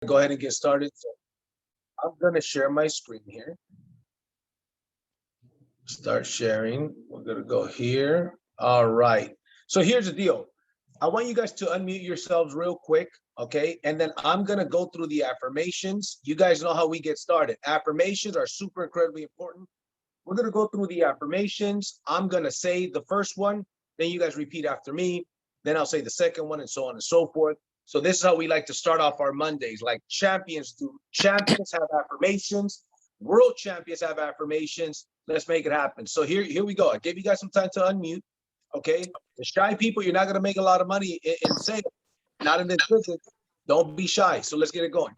go ahead and get started. So I'm going to share my screen here. Start sharing. We're going to go here. All right. So here's the deal. I want you guys to unmute yourselves real quick, okay? And then I'm going to go through the affirmations. You guys know how we get started. Affirmations are super incredibly important. We're going to go through the affirmations. I'm going to say the first one, then you guys repeat after me. Then I'll say the second one, and so on and so forth. So this is how we like to start off our Mondays, like champions do. Champions have affirmations. World champions have affirmations. Let's make it happen. So here we go. I gave you guys some time to unmute. Okay, the shy people, you're not going to make a lot of money in sales, not in this business. Don't be shy. So let's get it going.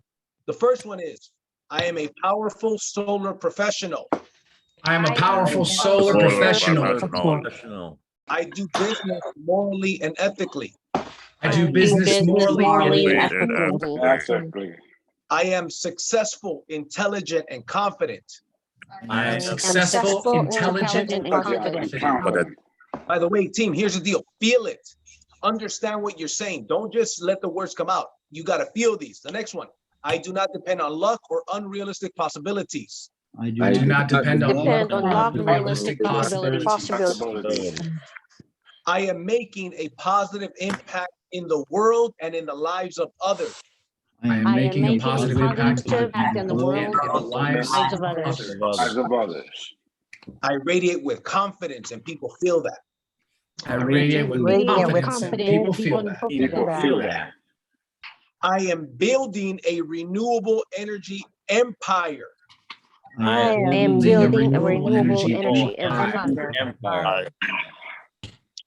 The first one is, I am a powerful solar professional. I am a powerful solar professional. I do business morally and ethically. I do business morally and ethically. I am successful, intelligent, and confident. I am successful, intelligent, and confident. By the way, team, here's the deal. Feel it. Understand what you're saying. Don't just let the words come out. You got to feel these. The next one. I do not depend on luck or unrealistic possibilities. I do not depend on luck or unrealistic possibilities. I am making a positive impact in the world and in the lives of others. I am making a positive impact in the world and in the lives of others. I radiate with confidence and people feel that. I radiate with confidence and people feel that. I am building a renewable energy empire. I am building a renewable energy empire.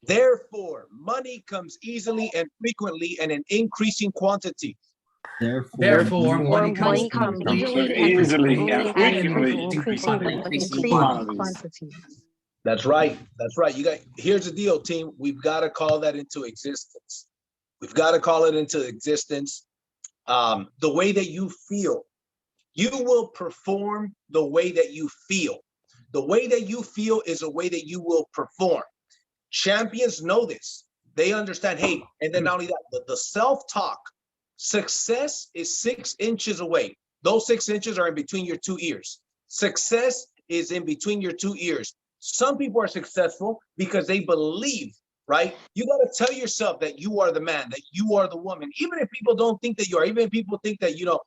Therefore, money comes easily and frequently and in increasing quantity. Therefore, money comes easily and frequently. That's right. That's right. You got. Here's the deal, team. We've got to call that into existence. We've got to call it into existence. The way that you feel, you will perform the way that you feel. The way that you feel is the way that you will perform. Champions know this. They understand, hey, and then not only that, the self-talk, success is 6 inches away. Those 6 inches are in between your 2 ears. Success is in between your 2 ears. Some people are successful because they believe, right? You got to tell yourself that you are the man, that you are the woman. Even if people don't think that you are, even if people think that, you're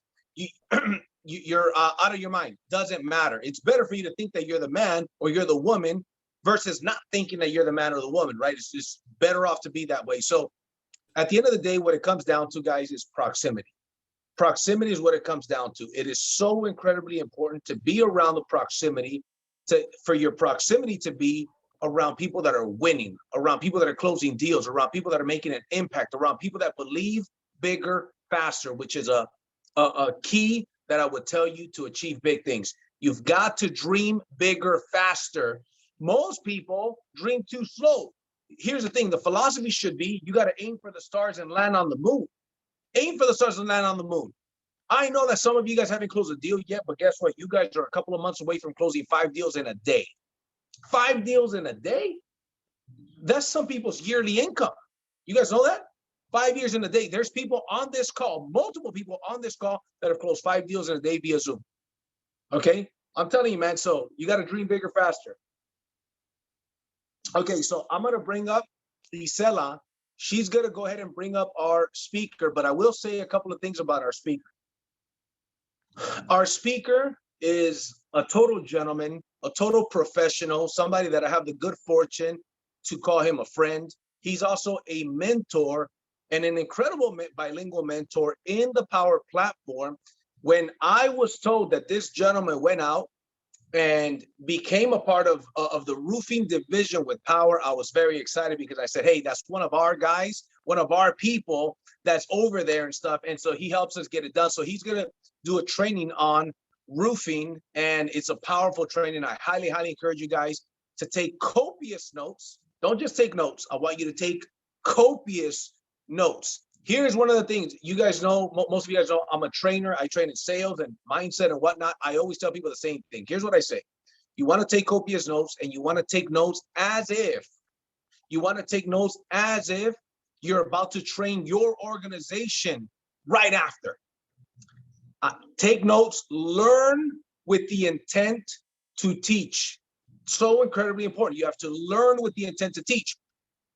out of your mind, doesn't matter. It's better for you to think that you're the man or you're the woman versus not thinking that you're the man or the woman, right? It's just better off to be that way. So at the end of the day, what it comes down to, guys, is proximity. Proximity is what it comes down to. It is so incredibly important to be around the proximity, for your proximity to be around people that are winning, around people that are closing deals, around people that are making an impact, around people that believe bigger, faster, which is a key that I would tell you to achieve big things. You've got to dream bigger, faster. Most people dream too slow. Here's the thing. The philosophy should be, you got to aim for the stars and land on the moon. Aim for the stars and land on the moon. I know that some of you guys haven't closed a deal yet, but guess what? You guys are a couple of months away from closing 5 deals in a day. 5 deals in a day? That's some people's yearly income. You guys know that? 5 years in a day. There's people on this call, multiple people on this call that have closed 5 deals in a day via Zoom. Okay? I'm telling you, man. So you got to dream bigger, faster. Okay, so I'm going to bring up Isela. She's going to go ahead and bring up our speaker, but I will say a couple of things about our speaker. Our speaker is a total gentleman, a total professional, somebody that I have the good fortune to call him a friend. He's also a mentor and an incredible bilingual mentor in the Powur platform. When I was told that this gentleman went out and became a part of the roofing division with Powur, I was very excited because I said, hey, that's one of our guys, one of our people that's over there and stuff. And so he helps us get it done. So he's going to do a training on roofing, and it's a powerful training. I highly, highly encourage you guys to take copious notes. Don't just take notes. I want you to take copious notes. Here's one of the things you guys know, most of you guys know, I'm a trainer. I train in sales and mindset and whatnot. I always tell people the same thing. Here's what I say. You want to take copious notes, and you want to take notes as if you're about to train your organization right after. Take notes, learn with the intent to teach. So incredibly important. You have to learn with the intent to teach.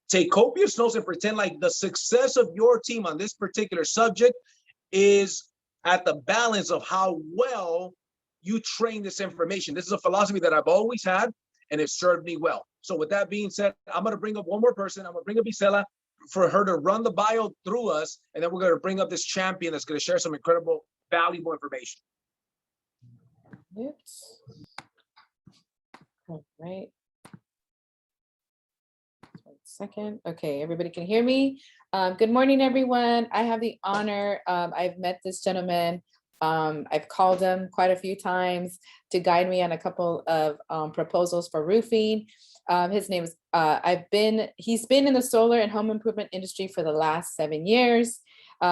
Take copious notes and pretend like the success of your team on this particular subject is at the balance of how well you train this information. This is a philosophy that I've always had, and it served me well. So with that being said, I'm going to bring up one more person. I'm going to bring up Isela for her to run the bio through us, and then we're going to bring up this champion that's going to share some incredible, valuable information. Oops. All right. 1 second. Okay, everybody can hear me. Good morning, everyone. I have the honor, I've met this gentleman. I've called him quite a few times to guide me on a couple of proposals for roofing. His name is, he's been in the solar and home improvement industry for the last 7 years.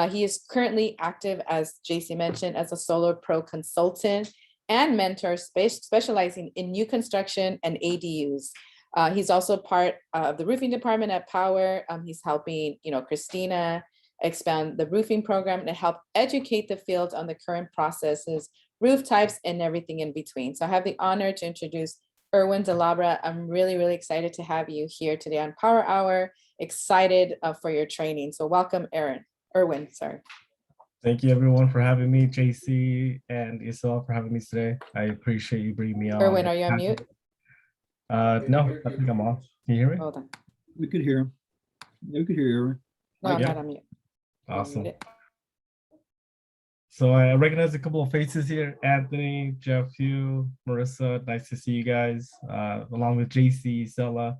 He is currently active, as JC mentioned, as a solar pro consultant and mentor specializing in new construction and ADUs. He's also part of the roofing department at Powur. He's helping, Christina expand the roofing program and help educate the field on the current processes, roof types, and everything in between. So I have the honor to introduce Erwin Delabra. I'm really, really excited to have you here today on Powur Hour. Excited for your training. So welcome, Erwin, sorry. Thank you everyone for having me, JC and Isel for having me today. I appreciate you bringing me on. Erwin, are you on mute? No, I think I'm off. Can you hear me? Hold on. We could hear him. Yeah, we could hear you, Erwin. No, I'm Yeah. not on mute. Awesome. So I recognize a couple of faces here. Anthony, Jeff, Hugh, Marissa, nice to see you guys, along with JC, Isela.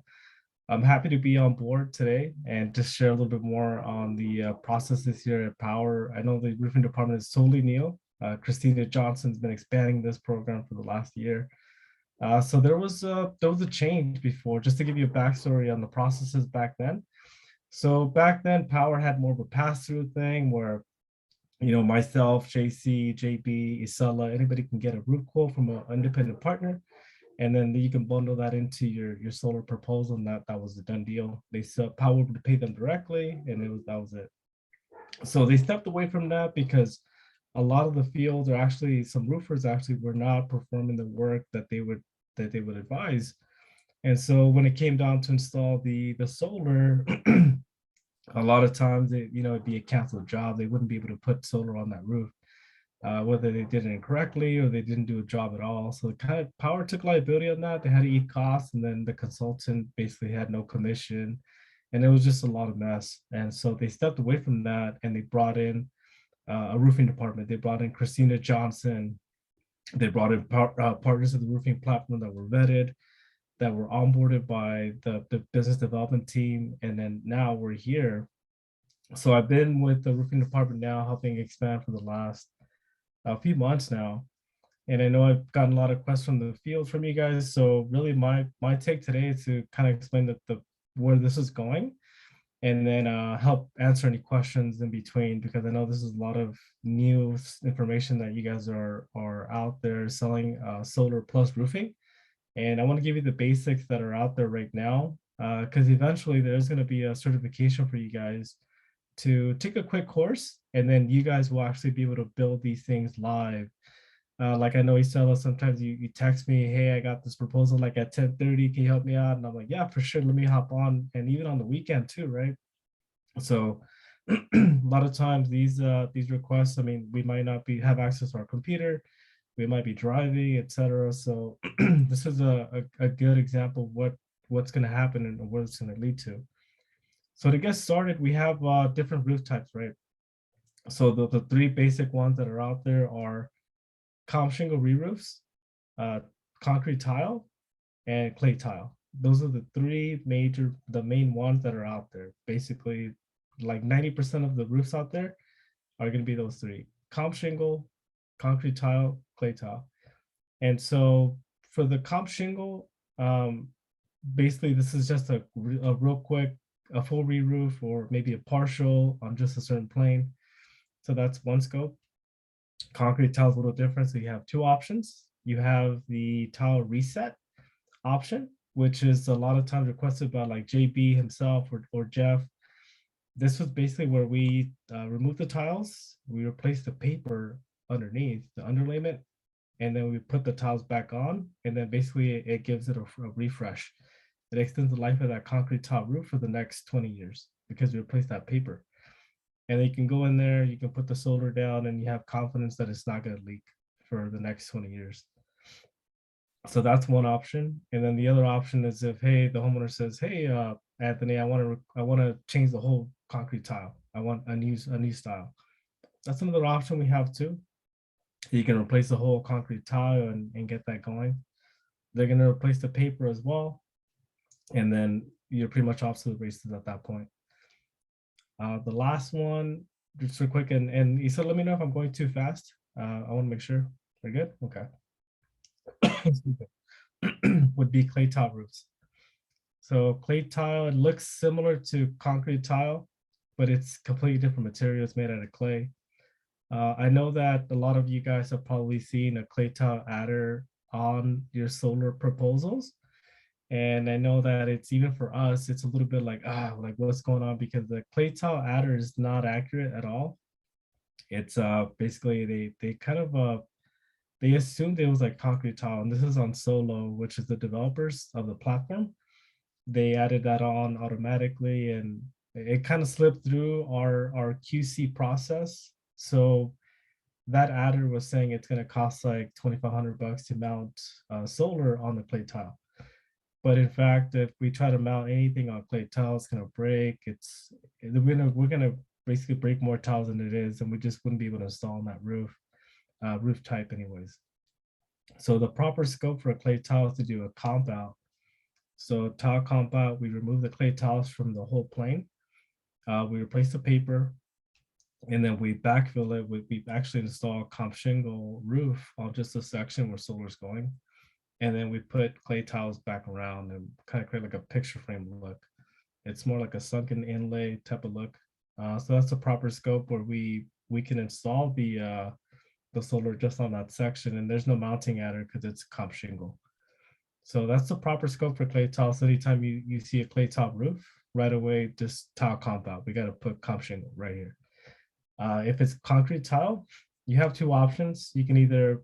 I'm happy to be on board today and just share a little bit more on the processes here at Powur. I know the roofing department is totally new. Christina Johnson's been expanding this program for the last year. So there was a change before, just to give you a backstory on the processes back then. So back then, Powur had more of a pass-through thing where, myself, JC, JB, Isela, anybody can get a roof quote from an independent partner, and then you can bundle that into your solar proposal, and that was a done deal. They said Powur would pay them directly, and that was it. So they stepped away from that because a lot of the fields, or actually some roofers actually were not performing the work that they would advise. And so when it came down to install the solar, a lot of times it'd be a canceled job. They wouldn't be able to put solar on that roof, whether they did it incorrectly or they didn't do a job at all. So kind of Powur took liability on that. They had to eat costs, and then the consultant basically had no commission, and it was just a lot of mess. And so they stepped away from that, and they brought in a roofing department. They brought in Christina Johnson. They brought in partners of the roofing platform that were vetted, that were onboarded by the business development team. And then now we're here. So I've been with the roofing department now, helping expand for the last few months now. And I know I've gotten a lot of questions from the field from you guys. So really my take today is to kind of explain where this is going, and then help answer any questions in between, because I know this is a lot of new information that you guys are out there selling solar plus roofing. And I want to give you the basics that are out there right now, because eventually there's going to be a certification for you guys to take a quick course, and then you guys will actually be able to build these things live. Like I know Isela, sometimes you text me, hey, I got this proposal like at 10:30, can you help me out? And I'm like, yeah, for sure, let me hop on. And even on the weekend too, right? So a lot of times these requests, I mean, we might not have access to our computer, we might be driving, etc. So this is a good example of what's going to happen and what it's going to lead to. So to get started, we have different roof types, right? So the three basic ones that are out there are comp shingle re-roofs, concrete tile, and clay tile. Those are the the main ones that are out there. Basically, like 90% of the roofs out there are going to be those three: comp shingle, concrete tile, clay tile. And so for the comp shingle, basically this is just a real quick, a full re-roof or maybe a partial on just a certain plane. So that's one scope. Concrete tile is a little different. So you have two options. You have the tile reset option, which is a lot of times requested by like JB himself or Jeff. This was basically where we remove the tiles, we replace the paper, underneath the underlayment, and then we put the tiles back on, and then basically it gives it a refresh. It extends the life of that concrete tile roof for the next 20 years because we replaced that paper. And you can go in there, you can put the solar down, and you have confidence that it's not going to leak for the next 20 years. So that's one option. And then the other option is if, hey, the homeowner says, hey, Anthony, I want to change the whole concrete tile. I want a new style. That's another option we have too. You can replace the whole concrete tile and get that going. They're going to replace the paper as well. And then you're pretty much off to the races at that point. The last one, just real quick, and Issa, let me know if I'm going too fast. I want to make sure we're good. Okay. Would be clay tile roofs. So clay tile, it looks similar to concrete tile, but it's completely different material. It's made out of clay. I know that a lot of you guys have probably seen a clay tile adder on your solar proposals. And I know that it's even for us, it's a little bit like what's going on, because the clay tile adder is not accurate at all. It's basically they kind of they assumed it was like concrete tile, and this is on Solo, which is the developers of the platform. They added that on automatically, and it kind of slipped through our QC process. So that adder was saying it's going to cost like $2,500 to mount solar on the clay tile. But in fact, if we try to mount anything on clay tile, it's going to break. We're gonna basically break more tiles than it is, and we just wouldn't be able to install on that roof type anyways. So the proper scope for a clay tile is to do a comp out. So tile comp out, we remove the clay tiles from the whole plane. We replace the paper, and then we backfill it. We actually install a comp shingle roof on just a section where solar's going. And then we put clay tiles back around and kind of create like a picture frame look. It's more like a sunken inlay type of look. So that's the proper scope where we can install the solar just on that section, and there's no mounting adder because it's comp shingle. So that's the proper scope for clay tile. So anytime you see a clay tile roof, right away, just tile comp out. We got to put comp shingle right here. If it's concrete tile, you have two options. You can either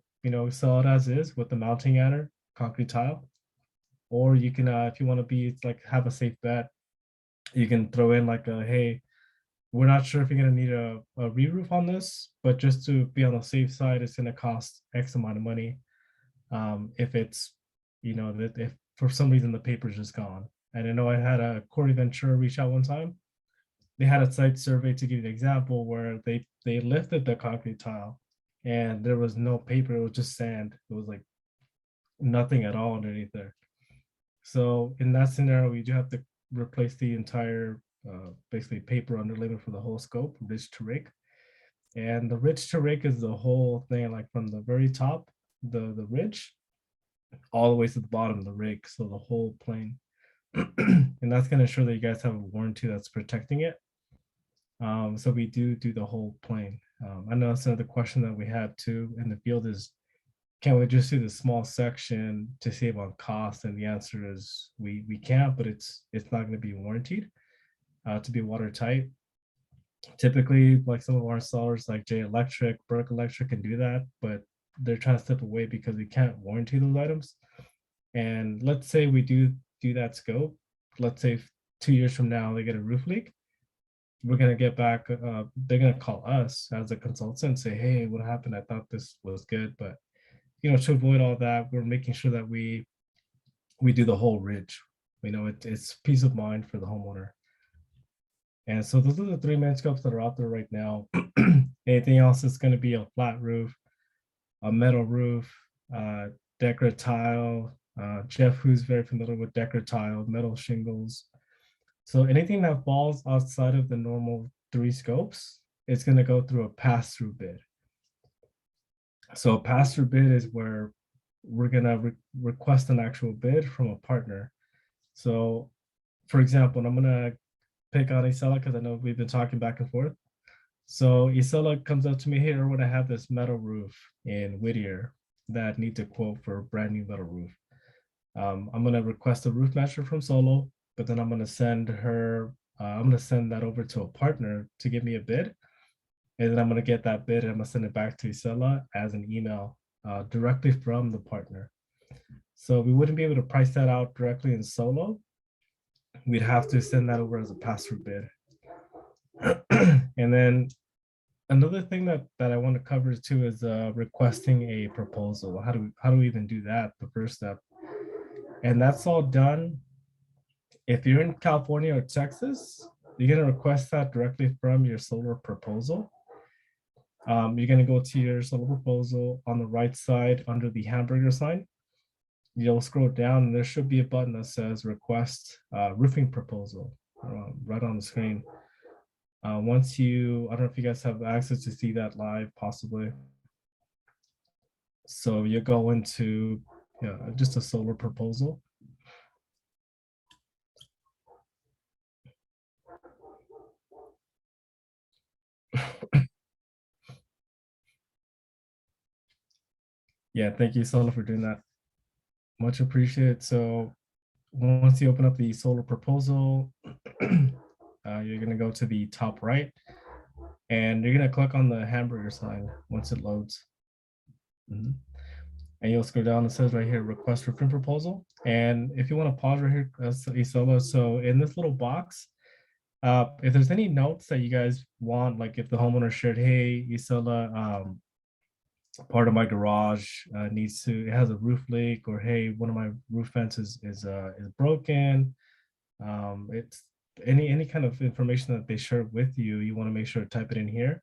sell it as is with the mounting adder, concrete tile, or you can if you want to be have a safe bet, you can throw in like hey, we're not sure if you're going to need a re-roof on this, but just to be on the safe side, it's going to cost X amount of money. If it's that if for some reason the paper's just gone. And I know I had a Corey Ventura reach out one time. They had a site survey, to give you an example, where they lifted the concrete tile and there was no paper, it was just sand. It was like nothing at all underneath there. So in that scenario, we do have to replace the entire basically paper underlayment for the whole scope, ridge to rig. And the ridge to rig is the whole thing, like from the very top, the ridge, all the way to the bottom of the rig, so the whole plane. And that's going to ensure that you guys have a warranty that's protecting it. So we do the whole plane. I know that's another question that we had too in the field is, can we just do the small section to save on cost? And the answer is we can't, but it's not going to be warranted to be watertight. Typically, like some of our installers like J Electric, Burke Electric can do that, but they're trying to step away because we can't warranty those items. And let's say we do that scope. Let's say 2 years from now, they get a roof leak. We're going to get back, they're going to call us as a consultant and say, hey, what happened? I thought this was good, but to avoid all that, we're making sure that we do the whole ridge. It's peace of mind for the homeowner. And so those are the three main scopes that are out there right now. Anything else is going to be a flat roof, a metal roof, Decra tile. Jeff, who's very familiar with Decra tile, metal shingles. So anything that falls outside of the normal three scopes, it's going to go through a pass-through bid. So a pass-through bid is where we're going to request an actual bid from a partner. So for example, I'm going to pick on Isela because I know we've been talking back and forth. So Isela comes up to me, hey, Erwin, I have this metal roof in Whittier that needs a quote for a brand new metal roof. I'm going to request a roof measure from Solo, but then I'm going to send her, I'm going to send that over to a partner to give me a bid. And then I'm going to get that bid and I'm going to send it back to Isela as an email directly from the partner. So we wouldn't be able to price that out directly in Solo. We'd have to send that over as a pass-through bid. And then another thing that I want to cover too is requesting a proposal. How do we even do that? The first step, and that's all done. If you're in California or Texas, you're gonna request that directly from your solar proposal. You're gonna go to your solar proposal on the right side under the hamburger sign. You'll scroll down and there should be a button that says request roofing proposal right on the screen. Once you, I don't know if you guys have access to see that live, possibly. So you go into just a solar proposal. Yeah, thank you, Solar, for doing that. Much appreciated. So once you open up the solar proposal, you're gonna go to the top right, and you're gonna click on the hamburger sign once it loads. And you'll scroll down, it says right here, request roofing proposal. And if you want to pause right here, Isola, so in this little box, if there's any notes that you guys want, like if the homeowner shared, hey, Isola, part of my garage it has a roof leak, or hey, one of my roof fences is broken. It's any kind of information that they share with you, you want to make sure to type it in here.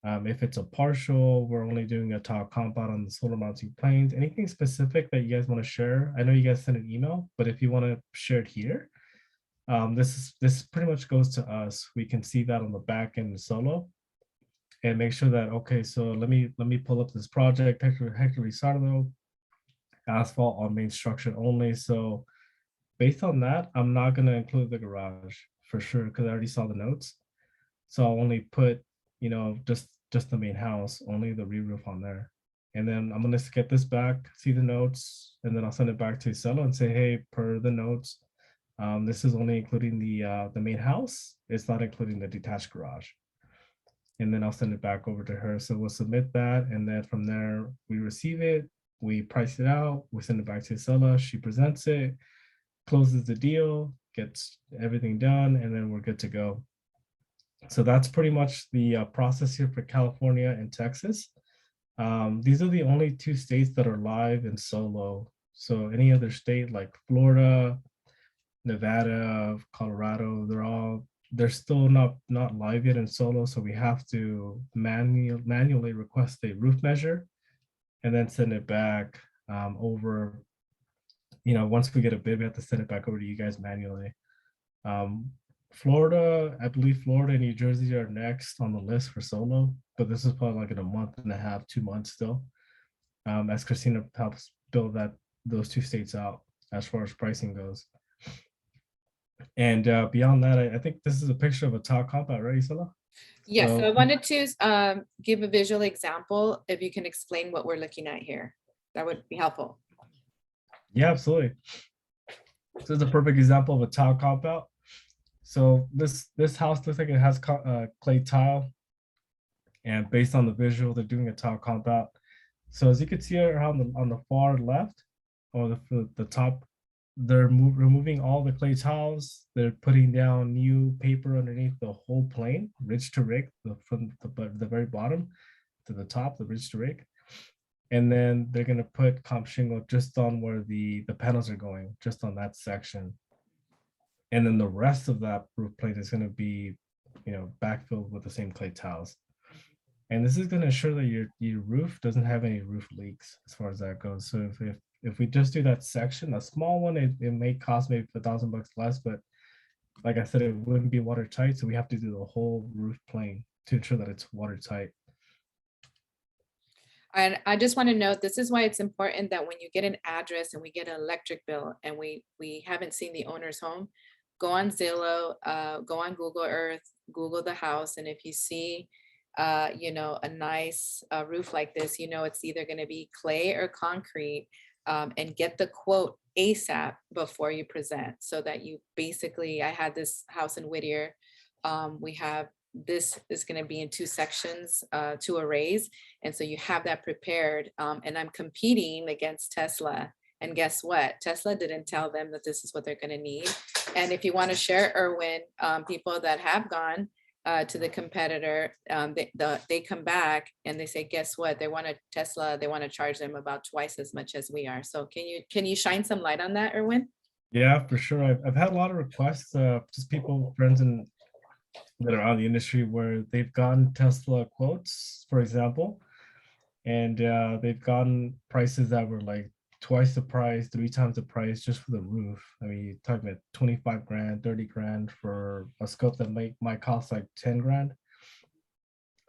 If it's a partial, we're only doing a tile compound on the solar mounting planes, anything specific that you guys want to share. I know you guys sent an email, but if you want to share it here, this pretty much goes to us. We can see that on the back end Solo and make sure that, okay, so let me pull up this project, Hector Rizardo, asphalt on main structure only. So based on that, I'm not going to include the garage for sure, because I already saw the notes. So I'll only put, just the main house, only the re-roof on there. And then I'm going to get this back, see the notes, and then I'll send it back to Isela and say, hey, per the notes, this is only including the main house. It's not including the detached garage. And then I'll send it back over to her. So we'll submit that. And then from there, we receive it, we price it out, we send it back to Isela, she presents it, closes the deal, gets everything done, and then we're good to go. So that's pretty much the process here for California and Texas. These are the only two states that are live in Solo. So any other state like Florida, Nevada, Colorado, they're still not live yet in Solo. So we have to manually request a roof measure and then send it back over. Once we get a bid, we have to send it back over to you guys manually. Florida, I believe Florida and New Jersey are next on the list for Solo, but this is probably like in a month and a half, 2 months still, as Christina helps build those two states out as far as pricing goes. And beyond that, I think this is a picture of a tile compound, right, Isela? Yes, so I wanted to give a visual example. If you can explain what we're looking at here, that would be helpful. Yeah, absolutely. This is a perfect example of a tile compound. So this house looks like it has clay tile, and based on the visual, they're doing a tile compound. So as you can see around on the far left, or the top, they're removing all the clay tiles. They're putting down new paper underneath the whole plane, ridge to rig, from the very bottom to the top, the ridge to rig. And then they're gonna put comp shingle just on where the panels are going, just on that section. And then the rest of that roof plate is going to be, backfilled with the same clay tiles. And this is going to ensure that your roof doesn't have any roof leaks as far as that goes. So if we just do that section, a small one, it may cost maybe $1,000 less, but like I said, it wouldn't be watertight. So we have to do the whole roof plane to ensure that it's watertight. And I just want to note, this is why it's important that when you get an address and we get an electric bill and we haven't seen the owner's home, go on Zillow, go on Google Earth, Google the house. And if you see, a nice roof like this, it's either going to be clay or concrete, and get the quote ASAP before you present, so that you basically, I had this house in Whittier. We have this is going to be in two sections, to a raise. And so you have that prepared. And I'm competing against Tesla. And guess what? Tesla didn't tell them that this is what they're going to need. And if you want to share, Erwin, people that have gone to the competitor, they come back and they say, guess what? They want a Tesla. They want to charge them about twice as much as we are. So can you shine some light on that, Erwin? Yeah, for sure. I've had a lot of requests, just people, friends, and that are out of the industry where they've gotten Tesla quotes, for example, and they've gotten prices that were like twice the price, 3 times the price just for the roof. I mean, you're talking about 25 grand, 30 grand for a scope that might cost like 10 grand.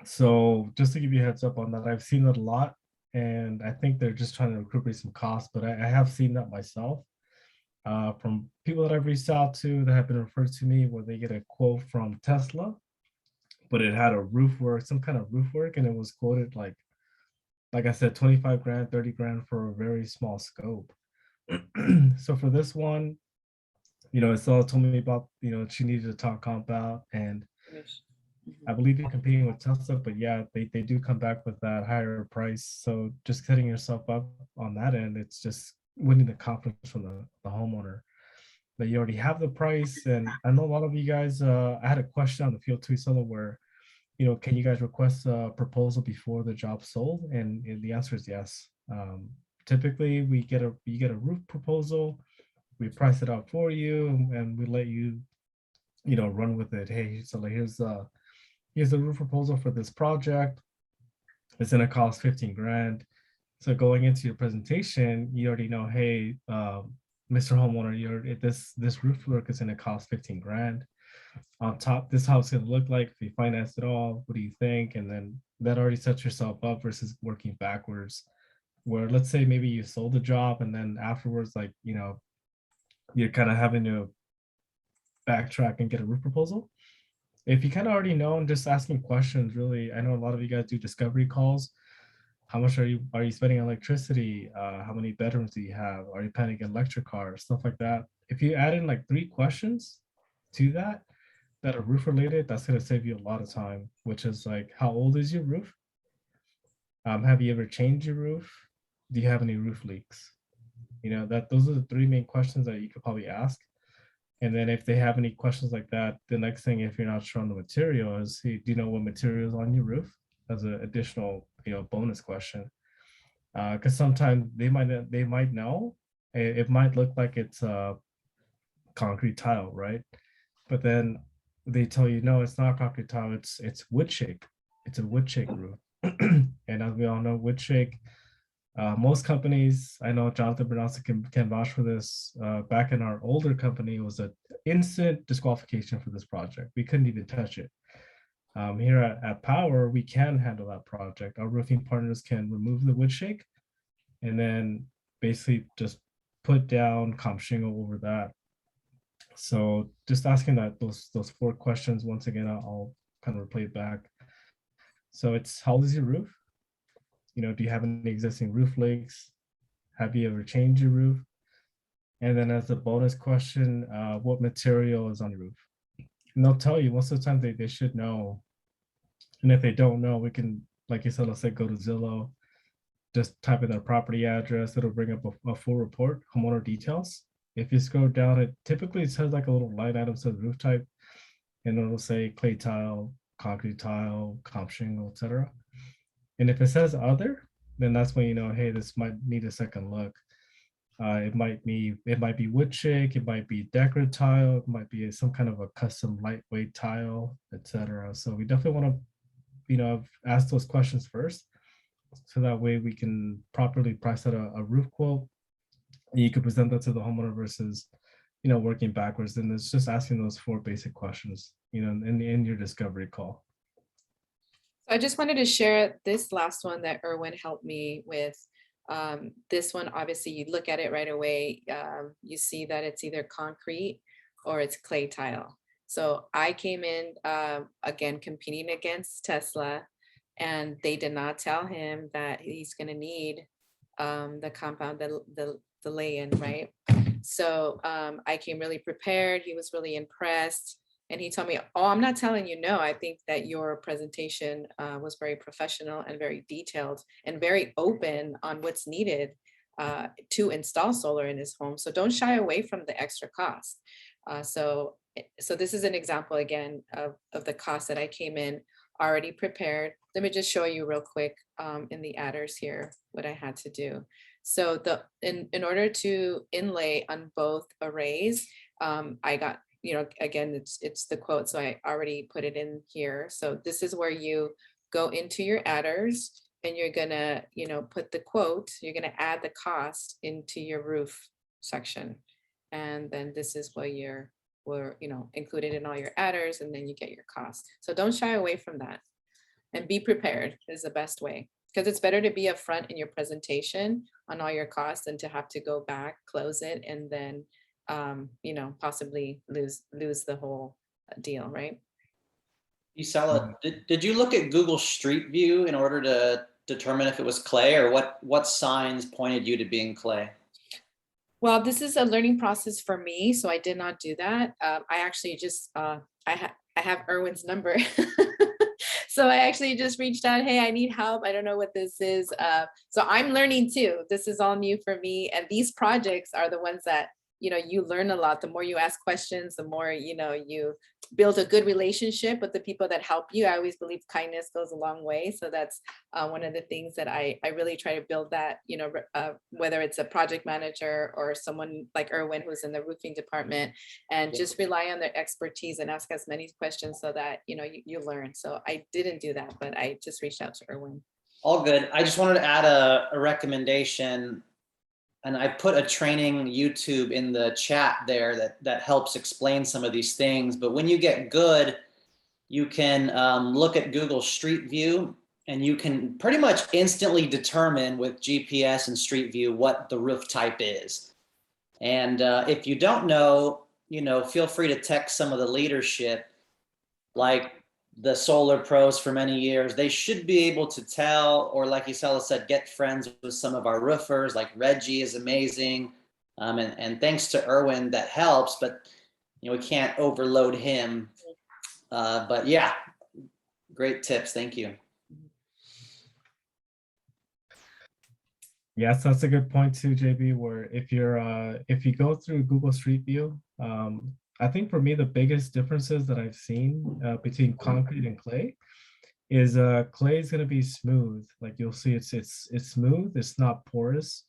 So just to give you a heads up on that, I've seen that a lot, and I think they're just trying to recuperate some costs, but I have seen that myself from people that I've reached out to that have been referred to me, where they get a quote from Tesla, but it had a roof work, some kind of roof work, and it was quoted like I said, 25 grand, 30 grand for a very small scope. So for this one, Estella told me about, she needed to talk comp out, and I believe you're competing with Tesla, but yeah, they do come back with that higher price. So just setting yourself up on that end, it's just winning the confidence from the homeowner that you already have the price. And I know a lot of you guys, I had a question on the field too, Estella, where can you guys request a proposal before the job sold? And the answer is yes. Typically, you get a roof proposal, we price it out for you, and we let you, run with it. Hey, so here's the roof proposal for this project. It's gonna cost 15 grand. So going into your presentation, you already know, hey, Mr. Homeowner, this roof work is gonna cost 15 grand. On top, this house is gonna look like if you finance it all. What do you think? And then that already sets yourself up versus working backwards. Where let's say maybe you sold the job and then afterwards, like you're kind of having to backtrack and get a roof proposal. If you kind of already know and just asking questions, really, I know a lot of you guys do discovery calls. How much are you spending on electricity? How many bedrooms do you have? Are you planning an electric car? Stuff like that. If you add in like 3 questions to that are roof related, that's going to save you a lot of time, which is like, how old is your roof? Have you ever changed your roof? Do you have any roof leaks? Those are the 3 main questions that you could probably ask. And then if they have any questions like that, the next thing, if you're not sure on the material, is, hey, do you know what material is on your roof? As an additional, bonus question. Because sometimes they might know. It might look like it's concrete tile, right? But then they tell you, no, it's not concrete tile. It's wood shake. It's a wood shake roof. And as we all know, wood shake. Most companies, I know Jonathan Bernassi can vouch for this. Back in our older company, it was an instant disqualification for this project. We couldn't even touch it. Here at Powur, we can handle that project. Our roofing partners can remove the wood shake and then basically just put down comp shingle over that. So just asking those 4 questions, once again, I'll kind of replay it back. So it's, how old is your roof? Do you have any existing roof leaks? Have you ever changed your roof? And then as a bonus question, what material is on your roof? And they'll tell you most of the time they should know. And if they don't know, we can, like you said, let's say go to Zillow, just type in their property address. It'll bring up a full report, homeowner details. If you scroll down, it typically says like a little line item, says roof type, and it'll say clay tile, concrete tile, comp shingle, etc. And if it says other, then that's when hey, this might need a second look. It might be wood shake, it might be decorative tile, it might be some kind of a custom lightweight tile, etc. So we definitely want to, ask those questions first, so that way we can properly price out a roof quote. And you can present that to the homeowner versus, working backwards. And it's just asking those 4 basic questions, in your discovery call. I just wanted to share this last one that Erwin helped me with. This one, obviously, you look at it right away. You see that it's either concrete or it's clay tile. So I came in, again, competing against Tesla, and they did not tell him that he's going to need the compound, the lay-in, right? So I came really prepared. He was really impressed. And he told me, oh, I'm not telling you no. I think that your presentation was very professional and very detailed and very open on what's needed to install solar in his home. So don't shy away from the extra cost. So this is an example again of the cost that I came in already prepared. Let me just show you real quick in the adders here, what I had to do. So in order to inlay on both arrays, I got, again, it's the quote. So I already put it in here. So this is where you go into your adders and you're gonna, put the quote, you're gonna add the cost into your roof section. And then this is what were included in all your adders, and then you get your cost. So don't shy away from that, and be prepared is the best way, because it's better to be upfront in your presentation on all your costs than to have to go back, close it, and then possibly lose the whole deal, right? Isela, did you look at Google Street View in order to determine if it was clay, or what signs pointed you to being clay? Well, this is a learning process for me, so I did not do that. I actually just, I have Erwin's number. So I actually just reached out, hey, I need help. I don't know what this is. So I'm learning too. This is all new for me. And these projects are the ones that, you learn a lot. The more you ask questions, the more, you build a good relationship with the people that help you. I always believe kindness goes a long way. So that's one of the things that I really try to build, that, whether it's a project manager or someone like Erwin, who's in the roofing department, and just rely on their expertise and ask as many questions so that, you learn. So I didn't do that, but I just reached out to Erwin. All good. I just wanted to add a recommendation. And I put a training YouTube in the chat there that helps explain some of these things. But when you get good, you can look at Google Street View, and you can pretty much instantly determine with GPS and Street View what the roof type is. And if you don't know, feel free to text some of the leadership, like the solar pros for many years. They should be able to tell, or like Isela said, get friends with some of our roofers. Like Reggie is amazing. And thanks to Erwin, that helps, but we can't overload him. But yeah, great tips. Thank you. Yes, that's a good point too, JB, where if you go through Google Street View, I think for me, the biggest differences that I've seen between concrete and clay is clay is going to be smooth. Like you'll see it's smooth, it's not porous.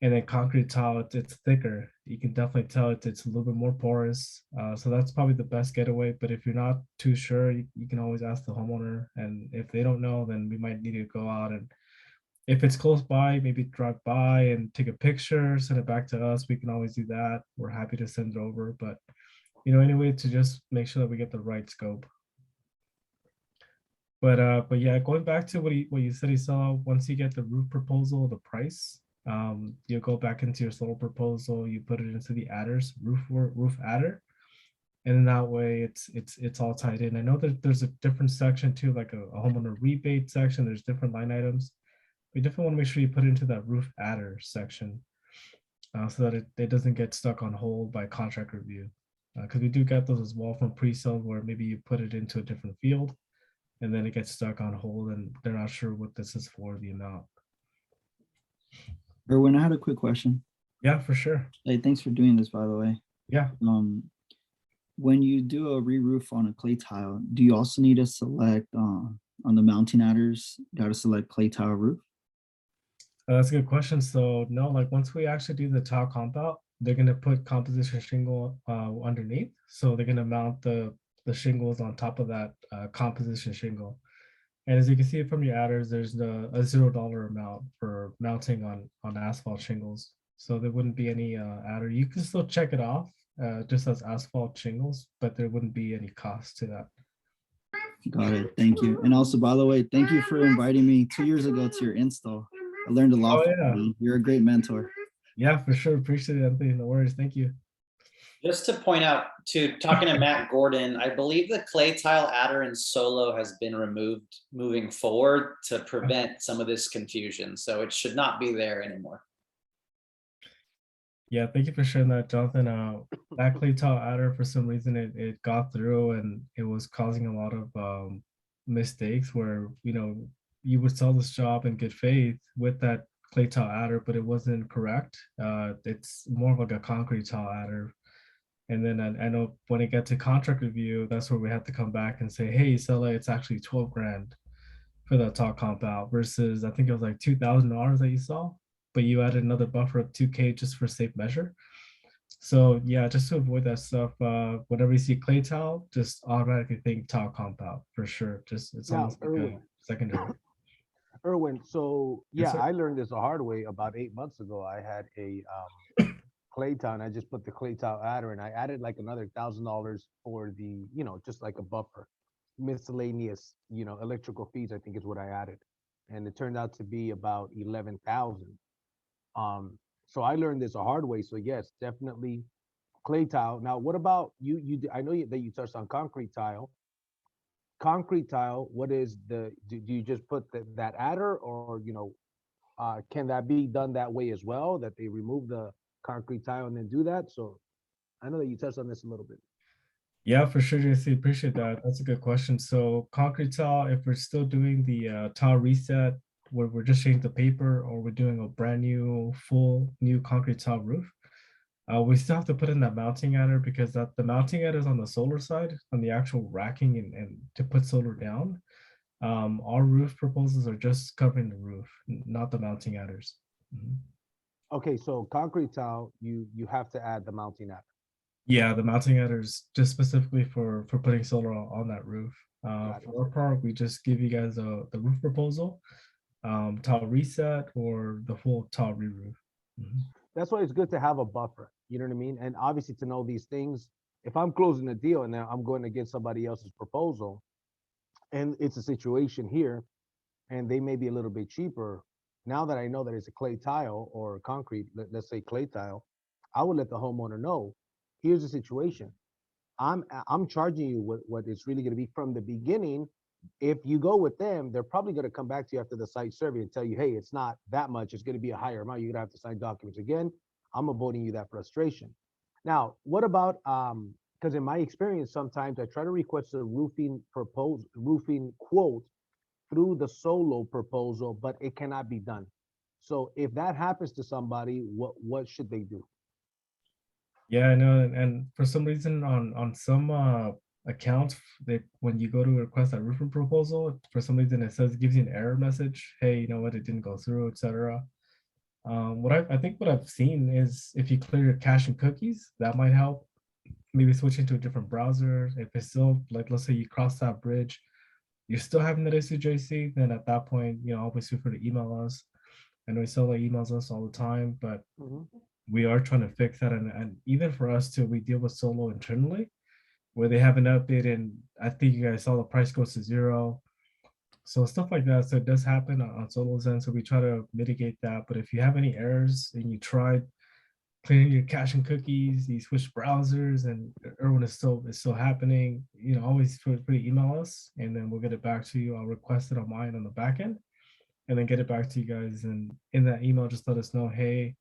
And then concrete tile, it's thicker. You can definitely tell it's a little bit more porous. So that's probably the best getaway. But if you're not too sure, you can always ask the homeowner. And if they don't know, then we might need to go out, and if it's close by, maybe drive by and take a picture, send it back to us. We can always do that. We're happy to send it over. But anyway, to just make sure that we get the right scope. But yeah, going back to what you said, Isela, once you get the roof proposal, the price, you'll go back into your solar proposal, you put it into the adders, roof adder, and then that way it's all tied in. I know that there's a different section too, like a homeowner rebate section. There's different line items. We definitely want to make sure you put it into that roof adder section, so that it doesn't get stuck on hold by contract review. Because we do get those as well from pre-sale, where maybe you put it into a different field and then it gets stuck on hold and they're not sure what this is for, the amount. Erwin, I had a quick question. Yeah, for sure. Hey, thanks for doing this, by the way. Yeah. When you do a re-roof on a clay tile, do you also need to select on the mounting adders, you got to select clay tile roof? That's a good question. So no, like once we actually do the tile comp out, they're going to put composition shingle underneath. So they're going to mount the shingles on top of that composition shingle. And as you can see from your adders, there's a $0 amount for mounting on asphalt shingles. So there wouldn't be any adder. You can still check it off just as asphalt shingles, but there wouldn't be any cost to that. Got it. Thank you. And also, by the way, thank you for inviting me 2 years ago to your install. I learned a lot. Oh, yeah. From you. You're a great mentor. Yeah, for sure. Appreciate it, Anthony. No worries. Thank you. Just to point out, talking to Matt Gordon, I believe the clay tile adder in Solo has been removed moving forward to prevent some of this confusion. So it should not be there anymore. Yeah, thank you for sharing that, Jonathan. That clay tile adder, for some reason, it got through and it was causing a lot of mistakes where, you would sell this job in good faith with that clay tile adder, but it wasn't correct. It's more of like a concrete tile adder. And then I know when it got to contract review, that's where we had to come back and say, hey, seller, it's actually 12 grand for that tall compound versus I think it was like $2,000 that you saw, but you added another buffer of 2K just for safe measure. So yeah, just to avoid that stuff, whenever you see clay tile, just automatically think tile compound for sure. Just it's Now, almost like a secondary. Erwin, so Yes, yeah, sir. I learned this the hard way about 8 months ago. I had a clay tile, and I just put the clay tile adder, and I added like another $1,000 for the, just like a buffer, miscellaneous, electrical fees. I think is what I added, and it turned out to be about 11,000. So I learned this a hard way. So yes, definitely clay tile. Now, what about you? I know that you touched on concrete tile. Concrete tile. What is do you just put that adder, or can that be done that way as well? That they remove the concrete tile and then do that. So I know that you touched on this a little bit. Yeah, for sure, JC. Appreciate that. That's a good question. So concrete tile, if we're still doing the tile reset, where we're just changing the paper, or we're doing a brand new, full new concrete tile roof, we still have to put in that mounting adder because the mounting adder is on the solar side, on the actual racking and to put solar down. Our roof proposals are just covering the roof, not the mounting adders. Mhm. Okay, so concrete tile, you have to add the mounting adder. Yeah, the mounting adders just specifically for putting solar on that roof. Got it. For our part, we just give you guys the roof proposal, tile reset or the full tile re-roof. Mhm. That's why it's good to have a buffer. You know what I mean? And obviously to know these things. If I'm closing a deal and then I'm going to get somebody else's proposal, and it's a situation here, and they may be a little bit cheaper. Now that I know that it's a clay tile or concrete, let's say clay tile, I would let the homeowner know, here's the situation. I'm charging you what it's really going to be from the beginning. If you go with them, they're probably going to come back to you after the site survey and tell you, hey, it's not that much. It's going to be a higher amount. You're going to have to sign documents again. I'm avoiding you that frustration. Now, what about because in my experience, sometimes I try to request a roofing quote through the solo proposal, but it cannot be done. So if that happens to somebody, what should they do? Yeah, I know, and for some reason on some accounts, that when you go to request that roofing proposal, for some reason it says, gives you an error message. Hey, you know what, it didn't go through, etc. I think what I've seen is if you clear your cache and cookies, that might help. Maybe switching to a different browser. If it's still like, let's say you cross that bridge, you're still having that issue, JC, then at that point, always feel free to email us. I know Sola emails us all the time, but Mhm. we are trying to fix that. And even for us too, we deal with Solo internally where they have an update and I think you guys saw the price goes to 0. So stuff like that. So it does happen on Solo's end. So we try to mitigate that. But if you have any errors and you tried clearing your cache and cookies, you switch browsers and Erwin is still happening, always feel free to email us and then we'll get it back to you. I'll request it on mine on the back end and then get it back to you guys. And in that email, just let us know, hey,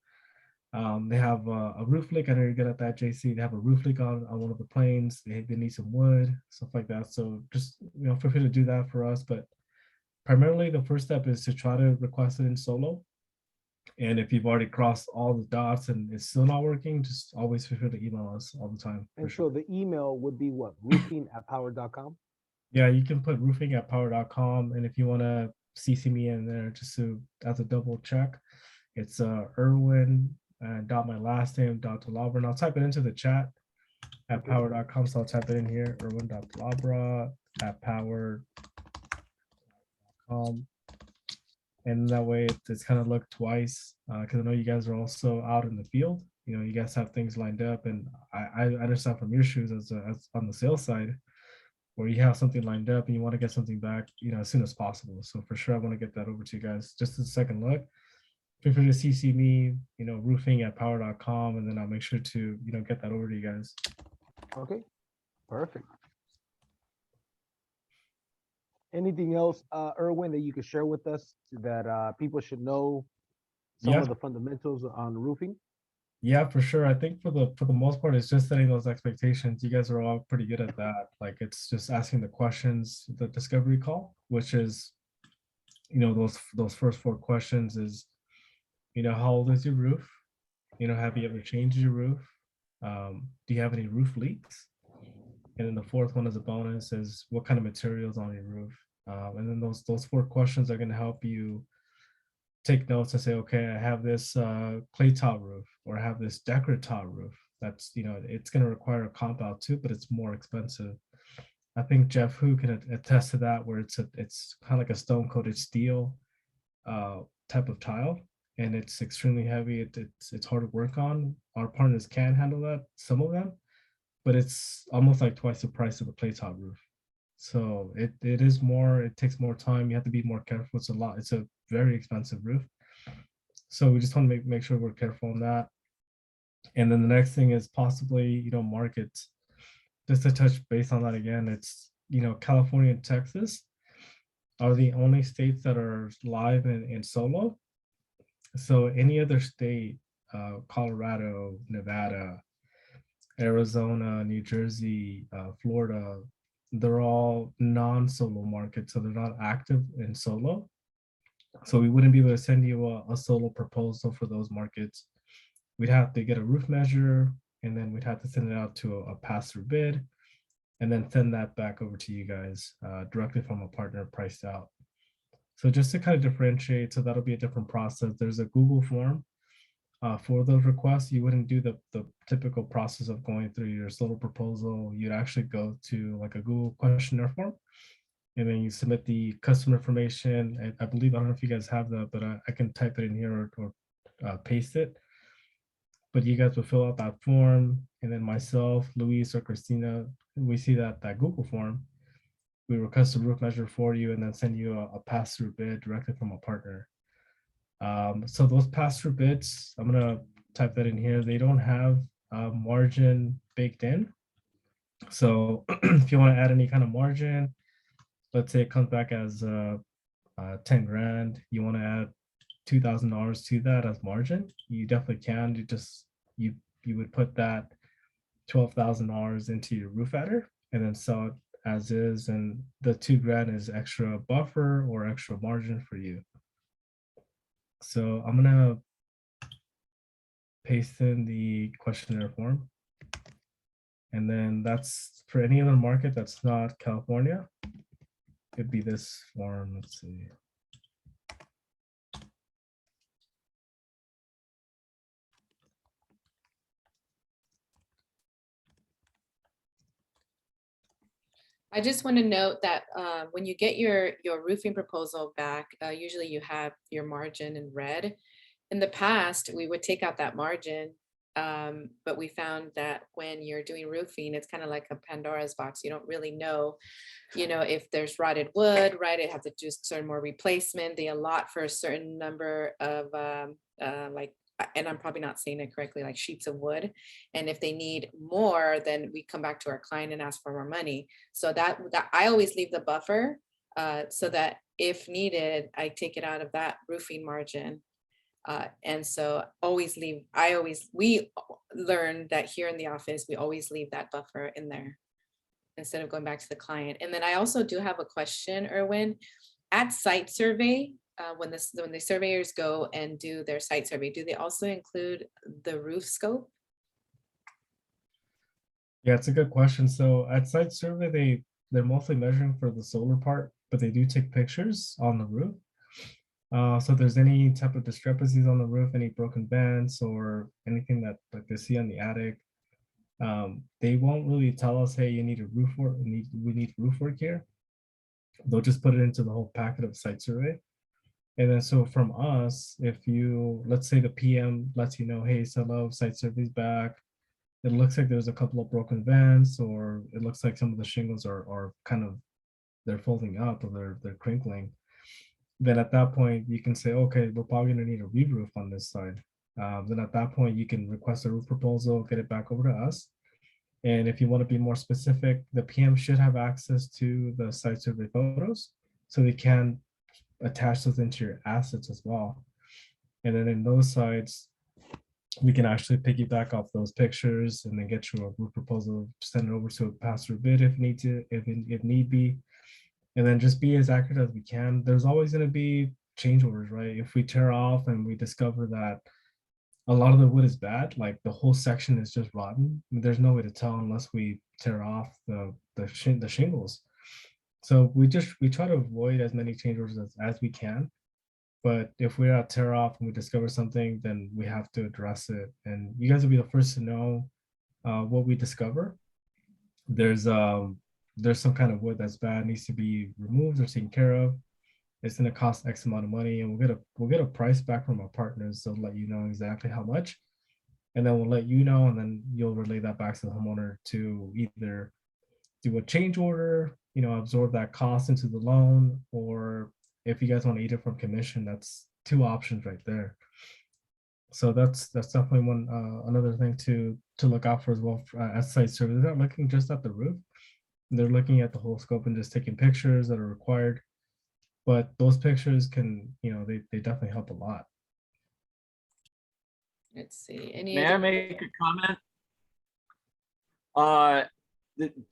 they have a roof leak. I know you're good at that, JC. They have a roof leak on one of the planes. They need some wood, stuff like that. So just feel free to do that for us. But primarily, the first step is to try to request it in solo. And if you've already crossed all the dots and it's still not working, just always feel free to email us all the time. And Sure. so the email would be what? roofing@powur.com? Yeah, you can put roofing@powur.com. And if you want to CC me in there just to as a double check, it's Erwin dot my last name dot Delabra. And I'll type it into the chat at Okay. powur.com. So I'll type it in here, Erwin.Delabra at powur.com. And that way it's kind of looked twice because I know you guys are also out in the field. You guys have things lined up. And I understand from your shoes as on the sales side where you have something lined up and you want to get something back, as soon as possible. So for sure, I want to get that over to you guys. Just a second look. Feel free to CC me, roofing@powur.com, and then I'll make sure to, get that over to you guys. Okay, perfect. Anything else, Erwin, that you could share with us that people should know some Yeah. of the fundamentals on roofing? Yeah, for sure. I think for the most part, it's just setting those expectations. You guys are all pretty good at that. Like it's just asking the questions, the discovery call, which is, those first 4 questions is, how old is your roof? Have you ever changed your roof? Do you have any roof leaks? And then the fourth one as a bonus is what kind of materials on your roof? And then those 4 questions are going to help you take notes and say, okay, I have this clay tile roof, or I have this decorative tile roof. That's, it's going to require a comp out too, but it's more expensive. I think Jeff Hu can attest to that, where it's kind of like a stone coated steel type of tile, and it's extremely heavy. It's hard to work on. Our partners can handle that, some of them, but it's almost like twice the price of a clay tile roof. So it is more. It takes more time. You have to be more careful. It's a very expensive roof. So we just want to make sure we're careful on that. And then the next thing is possibly, markets. Just to touch base on that again, it's, California and Texas are the only states that are live in solo. So any other state, Colorado, Nevada, Arizona, New Jersey, Florida, they're all non-solo markets, so they're not active in solo. So we wouldn't be able to send you a solo proposal for those markets. We'd have to get a roof measure, and then we'd have to send it out to a pass-through bid, and then send that back over to you guys directly from a partner priced out. So just to kind of differentiate, so that'll be a different process. There's a Google form for those requests. You wouldn't do the typical process of going through your solo proposal. You'd actually go to like a Google questionnaire form, and then you submit the customer information. I believe, I don't know if you guys have that, but I can type it in here or paste it. But you guys will fill out that form, and then myself, Luis, or Christina, we see that Google form. We request a roof measure for you, and then send you a pass-through bid directly from a partner. So those pass-through bids, I'm gonna type that in here. They don't have a margin baked in. So if you want to add any kind of margin, let's say it comes back as 10 grand, you want to add $2,000 to that as margin, you definitely can. You would put that $12,000 into your roof adder and then sell it as is, and the 2 grand is extra buffer or extra margin for you. So I'm gonna paste in the questionnaire form, and then that's for any other market that's not California. It'd be this form. Let's see. I just want to note that when you get your roofing proposal back, usually you have your margin in red. In the past, we would take out that margin, but we found that when you're doing roofing, it's kind of like a Pandora's box. You don't really know, if there's rotted wood, right? It have to do certain more replacement. They allot for a certain number of and I'm probably not saying it correctly, like sheets of wood. And if they need more, then we come back to our client and ask for more money. So that I always leave the buffer so that if needed, I take it out of that roofing margin. And so we learned that here in the office, we always leave that buffer in there instead of going back to the client. And then I also do have a question, Erwin. At site survey, when the surveyors go and do their site survey, do they also include the roof scope? Yeah, it's a good question. So at site survey, they're mostly measuring for the solar part, but they do take pictures on the roof. So if there's any type of discrepancies on the roof, any broken vents or anything that like they see on the attic, they won't really tell us, hey, you need a roof work, we need roof work here. They'll just put it into the whole packet of site survey. And then so from us, if you, let's say the PM lets you know, hey, hello, site survey's back. It looks like there's a couple of broken vents, or it looks like some of the shingles are kind of, they're folding up or they're crinkling. Then at that point, you can say, okay, we're probably gonna need a re-roof on this side. Then at that point, you can request a roof proposal, get it back over to us. And if you want to be more specific, the PM should have access to the site survey photos, so they can attach those into your assets as well. And then in those sites, we can actually piggyback off those pictures and then get you a roof proposal, send it over to a pass-through bid if if need be, and then just be as accurate as we can. There's always going to be change orders, right? If we tear off and we discover that a lot of the wood is bad, like the whole section is just rotten, there's no way to tell unless we tear off the shingles. So we try to avoid as many change orders as we can. But if we're at tear off and we discover something, then we have to address it. And you guys will be the first to know what we discover. There's some kind of wood that's bad, needs to be removed or taken care of. It's going to cost X amount of money, and we'll get a price back from our partners. They'll let you know exactly how much, and then we'll let you know, and then you'll relay that back to the homeowner to either do a change order, absorb that cost into the loan, or if you guys want to eat it from commission, that's two options right there. So that's definitely one another thing to look out for as well. As site surveyors, they're not looking just at the roof; they're looking at the whole scope and just taking pictures that are required. But those pictures can, they definitely help a lot. Let's see. Any May I make a comment?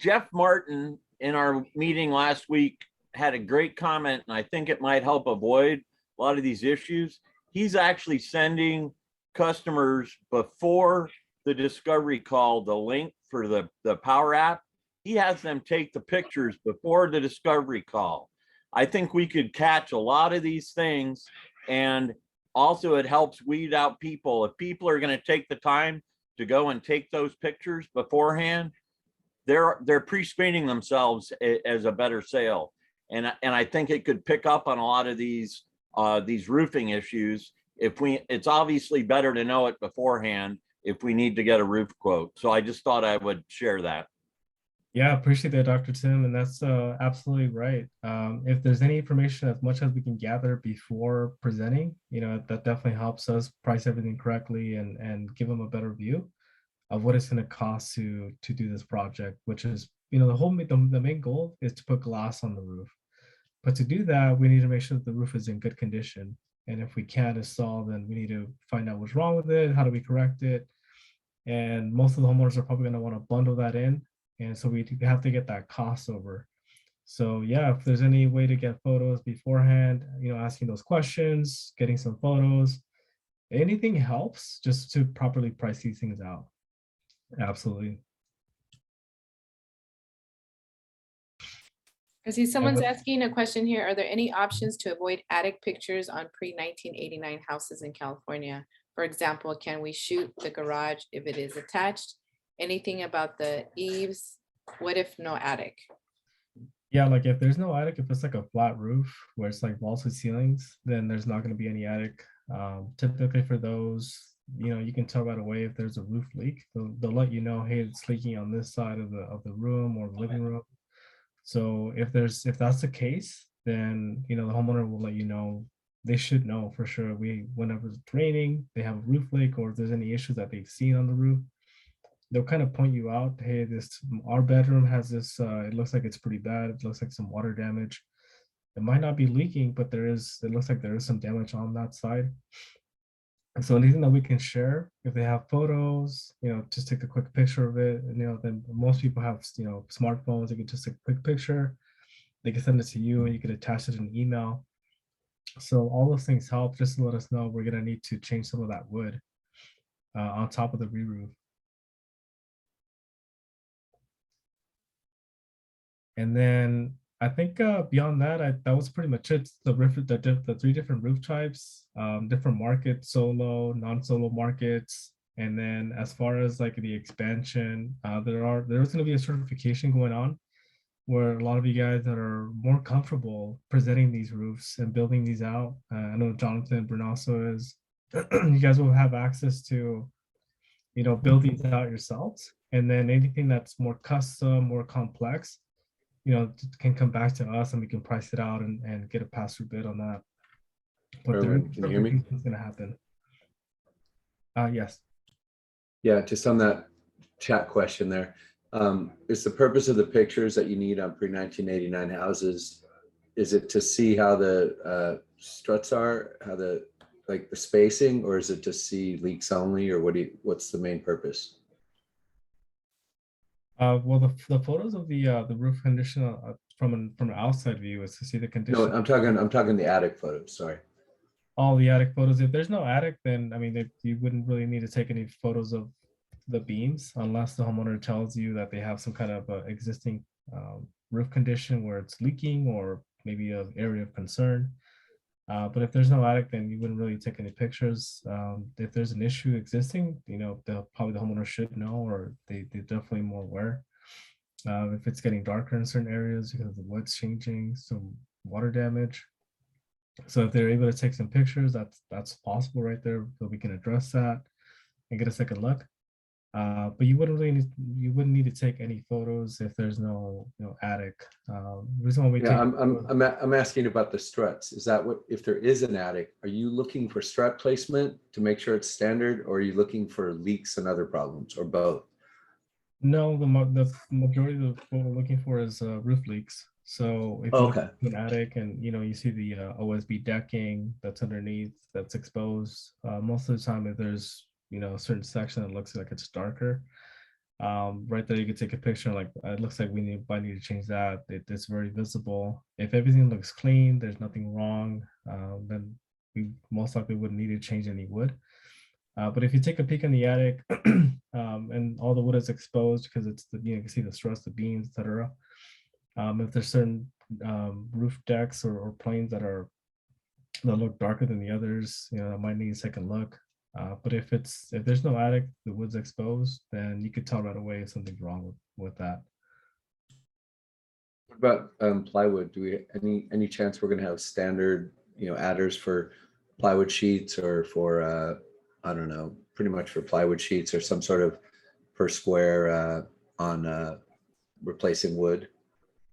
Jeff Martin in our meeting last week had a great comment, and I think it might help avoid a lot of these issues. He's actually sending customers before the discovery call the link for the Powur app. He has them take the pictures before the discovery call. I think we could catch a lot of these things, and also it helps weed out people. If people are going to take the time to go and take those pictures beforehand, they're pre-screening themselves as a better sale. And I think it could pick up on a lot of these roofing issues. It's obviously better to know it beforehand if we need to get a roof quote. So I just thought I would share that. Yeah, appreciate that, Dr. Tim, and that's absolutely right. If there's any information, as much as we can gather before presenting, that definitely helps us price everything correctly and give them a better view of what it's going to cost to do this project, which is, the main goal is to put glass on the roof. But to do that, we need to make sure that the roof is in good condition. And if we can't install, then we need to find out what's wrong with it, how do we correct it? And most of the homeowners are probably going to want to bundle that in. And so we have to get that cost over. So yeah, if there's any way to get photos beforehand, asking those questions, getting some photos, anything helps just to properly price these things out. Absolutely. I see someone's asking a question here. Are there any options to avoid attic pictures on pre-1989 houses in California? For example, can we shoot the garage if it is attached? Anything about the eaves? What if no attic? Yeah, like if there's no attic, if it's like a flat roof where it's like walls with ceilings, then there's not going to be any attic. Typically for those, you can tell right away if there's a roof leak. They'll let you know, hey, it's leaking on this side of the room or the living room. So if that's the case, then the homeowner will let you know. They should know for sure. Whenever it's raining, they have a roof leak, or if there's any issues that they've seen on the roof, they'll kind of point you out. Hey, our bedroom has this. It looks like it's pretty bad. It looks like some water damage. It might not be leaking, but it looks like there is some damage on that side. And so anything that we can share, if they have photos, just take a quick picture of it. And, then most people have, smartphones. They can just take a quick picture. They can send it to you, and you can attach it in an email. So all those things help, just to let us know we're gonna need to change some of that wood on top of the re-roof. And then I think beyond that, that was pretty much it. The three different roof types, different markets, solo, non-solo markets. And then as far as like the expansion, there's going to be a certification going on where a lot of you guys that are more comfortable presenting these roofs and building these out. I know Jonathan and Bruno also is. You guys will have access to, build these out yourselves. And then anything that's more custom, more complex, can come back to us and we can price it out and get a pass-through bid on that. But Erwin, can you hear me? It's going to happen. Yes. Yeah, just on that chat question there. Is the purpose of the pictures that you need on pre-1989 houses, is it to see how the struts are, how the like the spacing, or is it to see leaks only, or what's the main purpose? Well, the photos of the roof condition from an outside view is to see the condition. No, I'm talking the attic photos, sorry. All the attic photos. If there's no attic, then I mean, you wouldn't really need to take any photos of the beams unless the homeowner tells you that they have some kind of existing roof condition where it's leaking or maybe an area of concern. But if there's no attic, then you wouldn't really take any pictures. If there's an issue existing, you know, probably the homeowner should know, or they're definitely more aware. If it's getting darker in certain areas because the wood's changing, some water damage. So if they're able to take some pictures, that's possible right there, so we can address that and get a second look. But you wouldn't need to take any photos if there's no attic. Reason why we Yeah, take I'm asking about the struts. Is that what, if there is an attic, are you looking for strut placement to make sure it's standard, or are you looking for leaks and other problems, or both? No, the majority of what we're looking for is roof leaks. So if you look Okay. at an attic and you see the OSB decking that's underneath, that's exposed, most of the time if there's a certain section that looks like it's darker, right there you can take a picture like it looks like I need to change that. It's very visible. If everything looks clean, there's nothing wrong, then we most likely wouldn't need to change any wood. But if you take a peek in the attic and all the wood is exposed because it's you can see the struts, the beams, etc. If there's certain roof decks or planes that look darker than the others, that might need a second look. But if there's no attic, the wood's exposed, then you could tell right away if something's wrong with that. What about plywood? Do we any chance we're going to have standard adders for plywood sheets, or for I don't know, pretty much for plywood sheets, or some sort of per square on replacing wood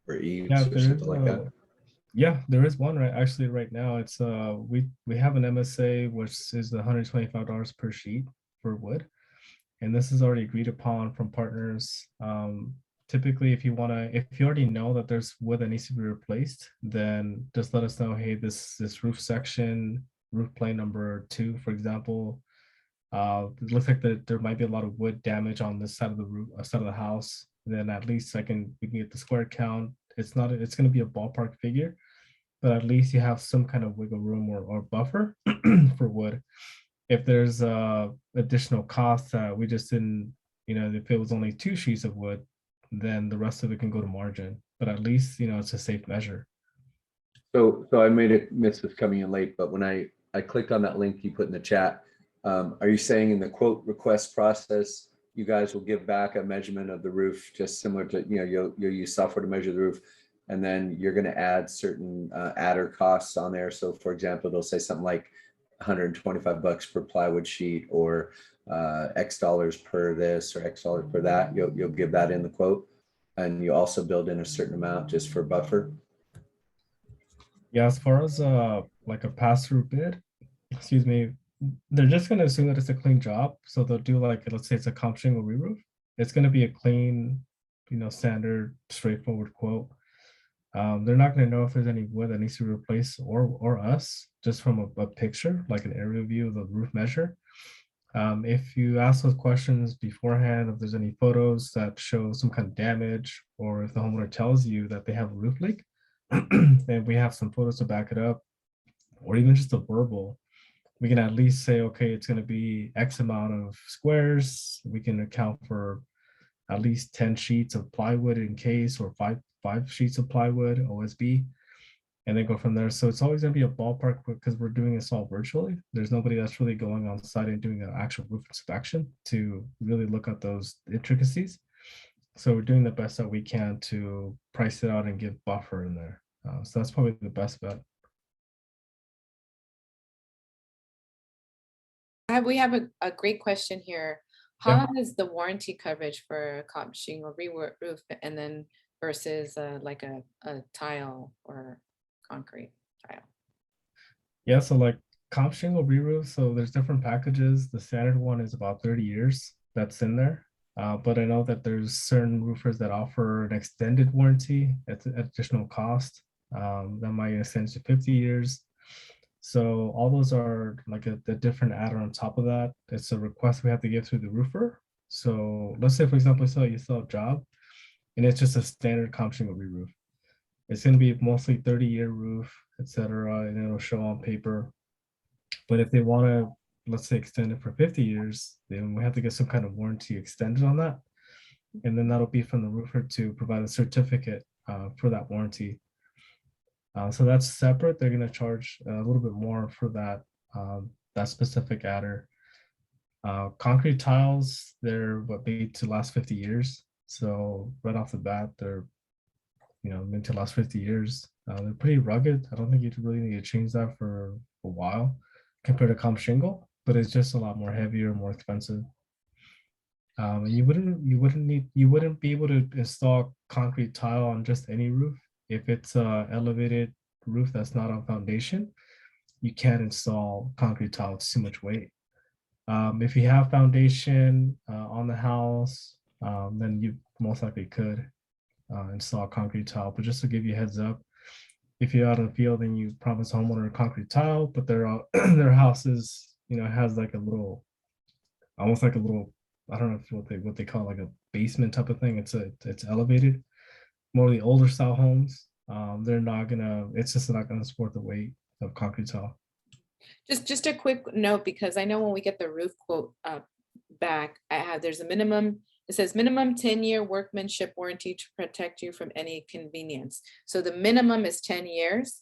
or eaves or something like that? Yeah, there is one right now. It's we have an MSA which is $125 per sheet for wood, and this is already agreed upon from partners. Typically, if you already know that there's wood that needs to be replaced, then just let us know. Hey, this roof section, roof plane number 2, for example, it looks like there might be a lot of wood damage on this side of the roof, side of the house. Then at least we can get the square count. It's going to be a ballpark figure, but at least you have some kind of wiggle room or buffer for wood. If there's additional costs that we just didn't, if it was only 2 sheets of wood, then the rest of it can go to margin. But at least it's a safe measure. So I made a miss with coming in late, but when I clicked on that link you put in the chat, are you saying in the quote request process, you guys will give back a measurement of the roof, just similar to, you'll use software to measure the roof, and then you're going to add certain adder costs on there? So for example, they'll say something like $125 per plywood sheet, or X dollars per this or X dollars per that. You'll give that in the quote, and you also build in a certain amount just for buffer. Yeah, as far as like a pass-through bid, excuse me, they're just going to assume that it's a clean job. So they'll do, like, let's say it's a comp shingle re-roof. It's going to be a clean, standard, straightforward quote. They're not going to know if there's any wood that needs to be replaced or us, just from a picture, like an aerial view of the roof measure. If you ask those questions beforehand, if there's any photos that show some kind of damage, or if the homeowner tells you that they have a roof leak, then we have some photos to back it up, or even just a verbal. We can at least say, okay, it's going to be X amount of squares. We can account for at least 10 sheets of plywood in case, or five sheets of plywood, OSB, and then go from there. So it's always going to be a ballpark because we're doing this all virtually. There's nobody that's really going on site and doing an actual roof inspection to really look at those intricacies. So we're doing the best that we can to price it out and give buffer in there. So that's probably the best bet. We have a great question here. How long is the warranty coverage for a comp shingle re-roof, and then versus like a tile or concrete tile? Yeah, so like comp shingle re-roof, so there's different packages. The standard one is about 30 years that's in there. But I know that there's certain roofers that offer an extended warranty at additional cost. That might extend to 50 years. So all those are like a different adder on top of that. It's a request we have to give to the roofer. So let's say, for example, you sell a job and it's just a standard comp shingle re-roof. It's going to be mostly 30-year roof, etc., and it'll show on paper. But if they want to, let's say, extend it for 50 years, then we have to get some kind of warranty extended on that. And then that'll be from the roofer to provide a certificate for that warranty. So that's separate. They're going to charge a little bit more for that that specific adder. Concrete tiles, they're made to last 50 years. So right off the bat, they're meant to last 50 years. They're pretty rugged. I don't think you really need to change that for a while compared to comp shingle, but it's just a lot more heavier, more expensive. And you wouldn't be able to install concrete tile on just any roof. If it's a elevated roof that's not on foundation, you can't install concrete tile. It's too much weight. If you have foundation on the house, then you most likely could install concrete tile. But just to give you a heads up, if you're out in the field and you promise a homeowner a concrete tile, but their their house is, has like a little, almost like a little, I don't know if what they call like a basement type of thing. It's elevated. More of the older style homes, it's just not gonna support the weight of concrete tile. Just a quick note, because I know when we get the roof quote back, there's a minimum. It says minimum 10-year workmanship warranty to protect you from any inconvenience. So the minimum is 10 years,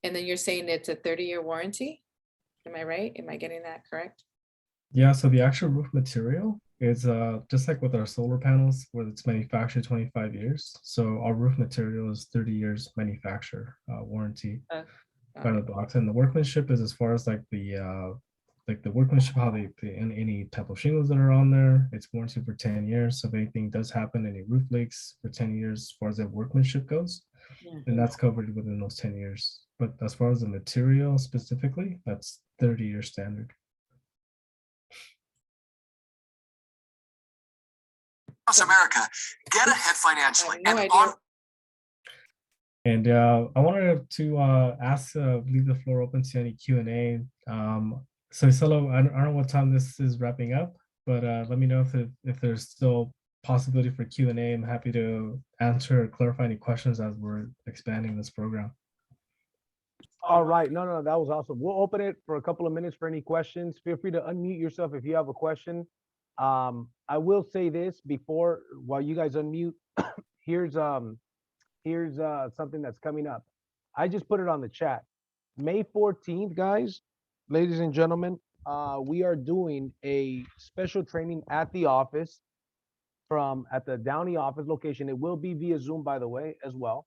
and then you're saying it's a 30-year warranty. Am I right? Am I getting that correct? Yeah. So the actual roof material is just like with our solar panels, where it's manufactured 25 years. So our roof material is 30 years manufacturer warranty by the box, and the workmanship is as far as like the workmanship, how they any type of shingles that are on there, it's warranted for 10 years. So if anything does happen, any roof leaks for 10 years, as far as that workmanship goes, then that's covered within those 10 years. But as far as the material specifically, that's 30-year standard. America, get ahead financially. I have no idea. And I wanted to leave the floor open to any Q&A. So Solo, I don't know what time this is wrapping up, but let me know if there's still possibility for Q&A. I'm happy to answer or clarify any questions as we're expanding this program. All right. No, that was awesome. We'll open it for a couple of minutes for any questions. Feel free to unmute yourself if you have a question. I will say this while you guys unmute. Here's something that's coming up. I just put it on the chat. May 14th, guys, ladies and gentlemen, we are doing a special training at the office at the Downey office location. It will be via Zoom, by the way, as well.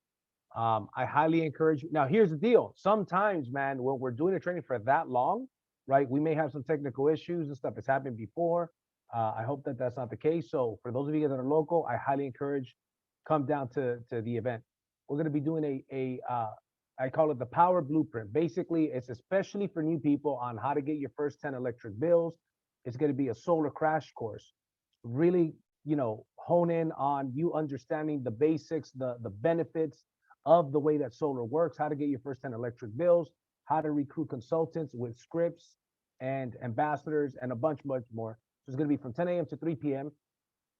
I highly encourage you. Now, here's the deal. Sometimes, man, when we're doing a training for that long, right, we may have some technical issues and stuff. It's happened before. I hope that that's not the case. So for those of you that are local, I highly encourage come down to the event. We're going to be doing I call it the Power Blueprint. Basically, it's especially for new people on how to get your first 10 electric bills. It's going to be a solar crash course. Really, hone in on you understanding the basics, the benefits of the way that solar works, how to get your first 10 electric bills, how to recruit consultants with scripts and ambassadors, and a bunch much more. So it's going to be from 10 a.m. to 3 p.m.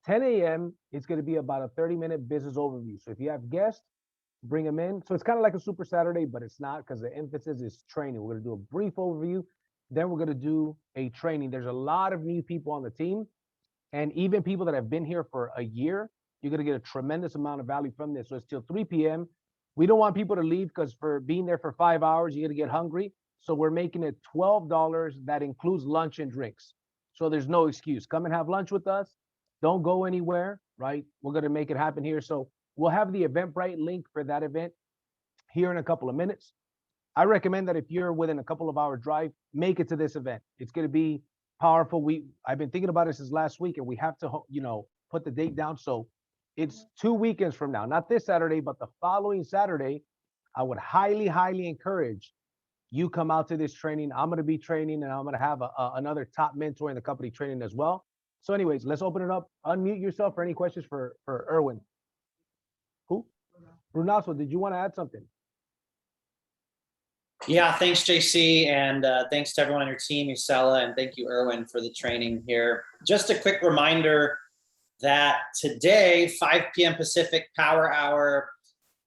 10 a.m. it's going to be about a 30-minute business overview. So if you have guests, bring them in. So it's kind of like a Super Saturday, but it's not, because the emphasis is training. We're going to do a brief overview. Then we're going to do a training. There's a lot of new people on the team, and even people that have been here for a year. You're going to get a tremendous amount of value from this. So it's till 3 p.m. We don't want people to leave, because for being there for 5 hours, you're going to get hungry. So we're making it $12. That includes lunch and drinks. So there's no excuse. Come and have lunch with us. Don't go anywhere, right? We're going to make it happen here. So we'll have the Eventbrite link for that event here in a couple of minutes. I recommend that if you're within a couple of hour drive, make it to this event. It's going to be powerful. I've been thinking about it since last week, and we have to, put the date down. So it's 2 weekends from now, not this Saturday, but the following Saturday. I would highly, highly encourage you come out to this training. I'm going to be training, and I'm going to have another top mentor in the company training as well. So anyways, let's open it up. Unmute yourself for any questions for Erwin. Who? Brunaso, did you want to add something? Yeah, thanks, JC, and thanks to everyone on your team, Usella, and thank you, Erwin, for the training here. Just a quick reminder that today, 5 p.m. Pacific, Power Hour,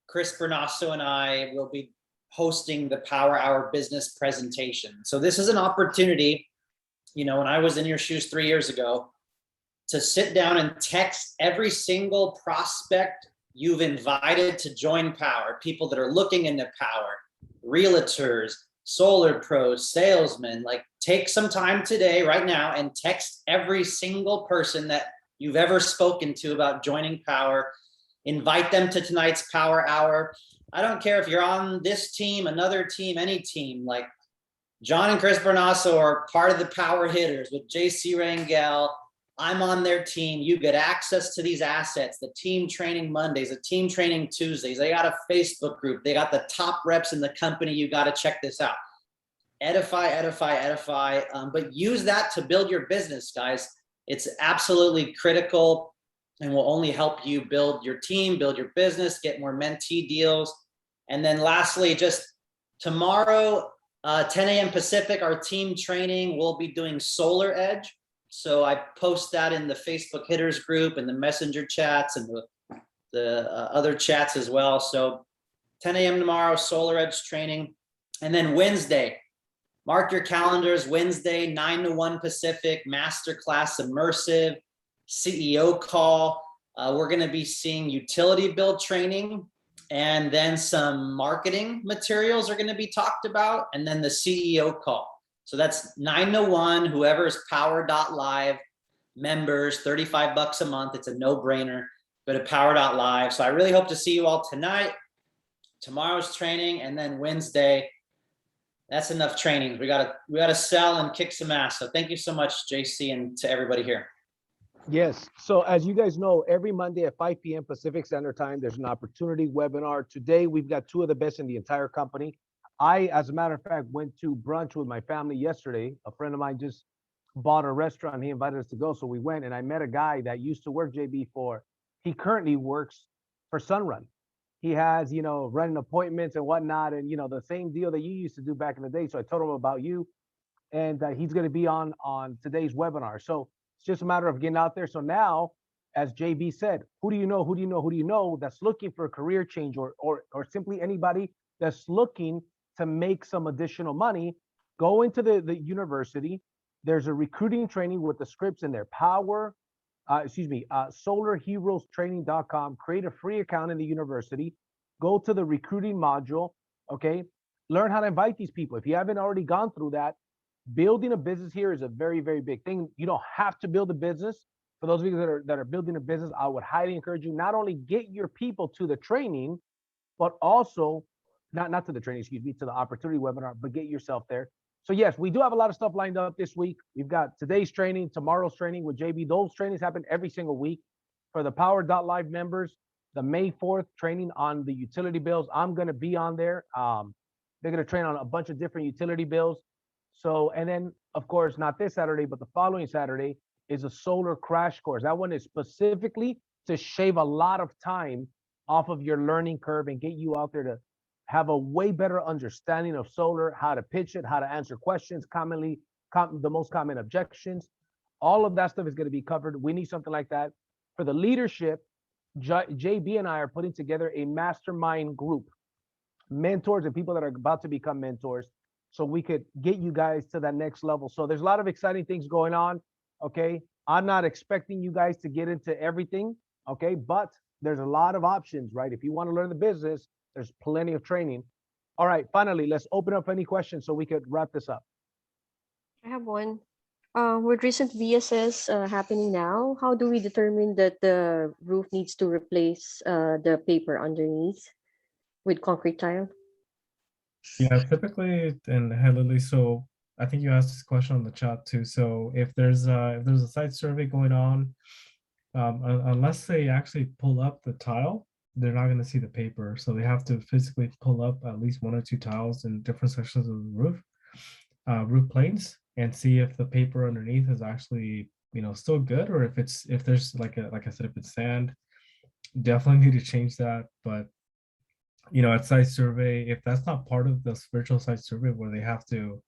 Chris Bernasso and I will be hosting the Power Hour business presentation. So this is an opportunity, you know, when I was in your shoes 3 years ago, to sit down and text every single prospect you've invited to join Power, people that are looking into Power, realtors, solar pros, salesmen. Like, take some time today, right now, and text every single person that you've ever spoken to about joining Power. Invite them to tonight's Power Hour. I don't care if you're on this team, another team, any team. Like, John and Chris Bernasso are part of the Power Hitters with JC Rangel. I'm on their team. You get access to these assets, the team training Mondays, the team training Tuesdays. They got a Facebook group. They got the top reps in the company. You got to check this out. Edify, edify, edify. But use that to build your business, guys. It's absolutely critical and will only help you build your team, build your business, get more mentee deals. And then lastly, just tomorrow, 10 a.m. Pacific, our team training, we'll be doing Solar Edge. So I post that in the Facebook Hitters group and the messenger chats and the other chats as well. So 10 a.m. tomorrow, Solar Edge training. And then Wednesday, mark your calendars, Wednesday, 9 to 1 Pacific, masterclass immersive, CEO call. We're going to be seeing utility bill training, and then some marketing materials are going to be talked about, and then the CEO call. So that's 9 to 1, whoever's power.live members, $35 a month. It's a no-brainer. Go to power.live. So I really hope to see you all tonight, tomorrow's training, and then Wednesday. That's enough training. We gotta sell and kick some ass. So thank you so much, JC, and to everybody here. Yes. So as you guys know, every Monday at 5 p.m. Pacific Standard Time, there's an opportunity webinar. Today, we've got 2 of the best in the entire company. I, as a matter of fact, went to brunch with my family yesterday. A friend of mine just bought a restaurant. He invited us to go. So we went, and I met a guy that used to work JB he currently works for Sunrun. He has, you know, running appointments and whatnot, and, you know, the same deal that you used to do back in the day. So I told him about you, and he's going to be on today's webinar. So it's just a matter of getting out there. So now, as JB said, who do you know that's looking for a career change, or simply anybody that's looking to make some additional money? Go into the university. There's a recruiting training with the scripts in there. Solarheroestraining.com. Create a free account in the university. Go to the recruiting module. Okay. Learn how to invite these people. If you haven't already gone through that, building a business here is a very, very big thing. You don't have to build a business. For those of you that are building a business, I would highly encourage you not only get your people to the training, but also not to the training, excuse me, to the opportunity webinar, but get yourself there. So yes, we do have a lot of stuff lined up this week. We've got today's training, tomorrow's training with JB. Those trainings happen every single week. For the Power.live members, the May 4th training on the utility bills, I'm going to be on there. They're going to train on a bunch of different utility bills. So, and then of course, not this Saturday, but the following Saturday is a solar crash course. That one is specifically to shave a lot of time off of your learning curve and get you out there to have a way better understanding of solar, how to pitch it, how to answer questions, the most common objections. All of that stuff is going to be covered. We need something like that. For the leadership, JB and I are putting together a mastermind group, mentors and people that are about to become mentors, so we could get you guys to that next level. So there's a lot of exciting things going on. Okay. I'm not expecting you guys to get into everything. Okay. But there's a lot of options, right? If you want to learn the business, there's plenty of training. All right, finally, let's open up any questions so we could wrap this up. I have one. With recent VSS happening now, how do we determine that the roof needs to replace the paper underneath with concrete tile? Yeah, typically, and hey, Lily, so I think you asked this question on the chat too. So if there's a site survey going on, unless they actually pull up the tile, they're not going to see the paper. So they have to physically pull up at least 1 or 2 tiles in different sections of the roof planes, and see if the paper underneath is actually, you know, still good, or if there's like I said, if it's sand, definitely need to change that. But at site survey, if that's not part of the virtual site survey where they have to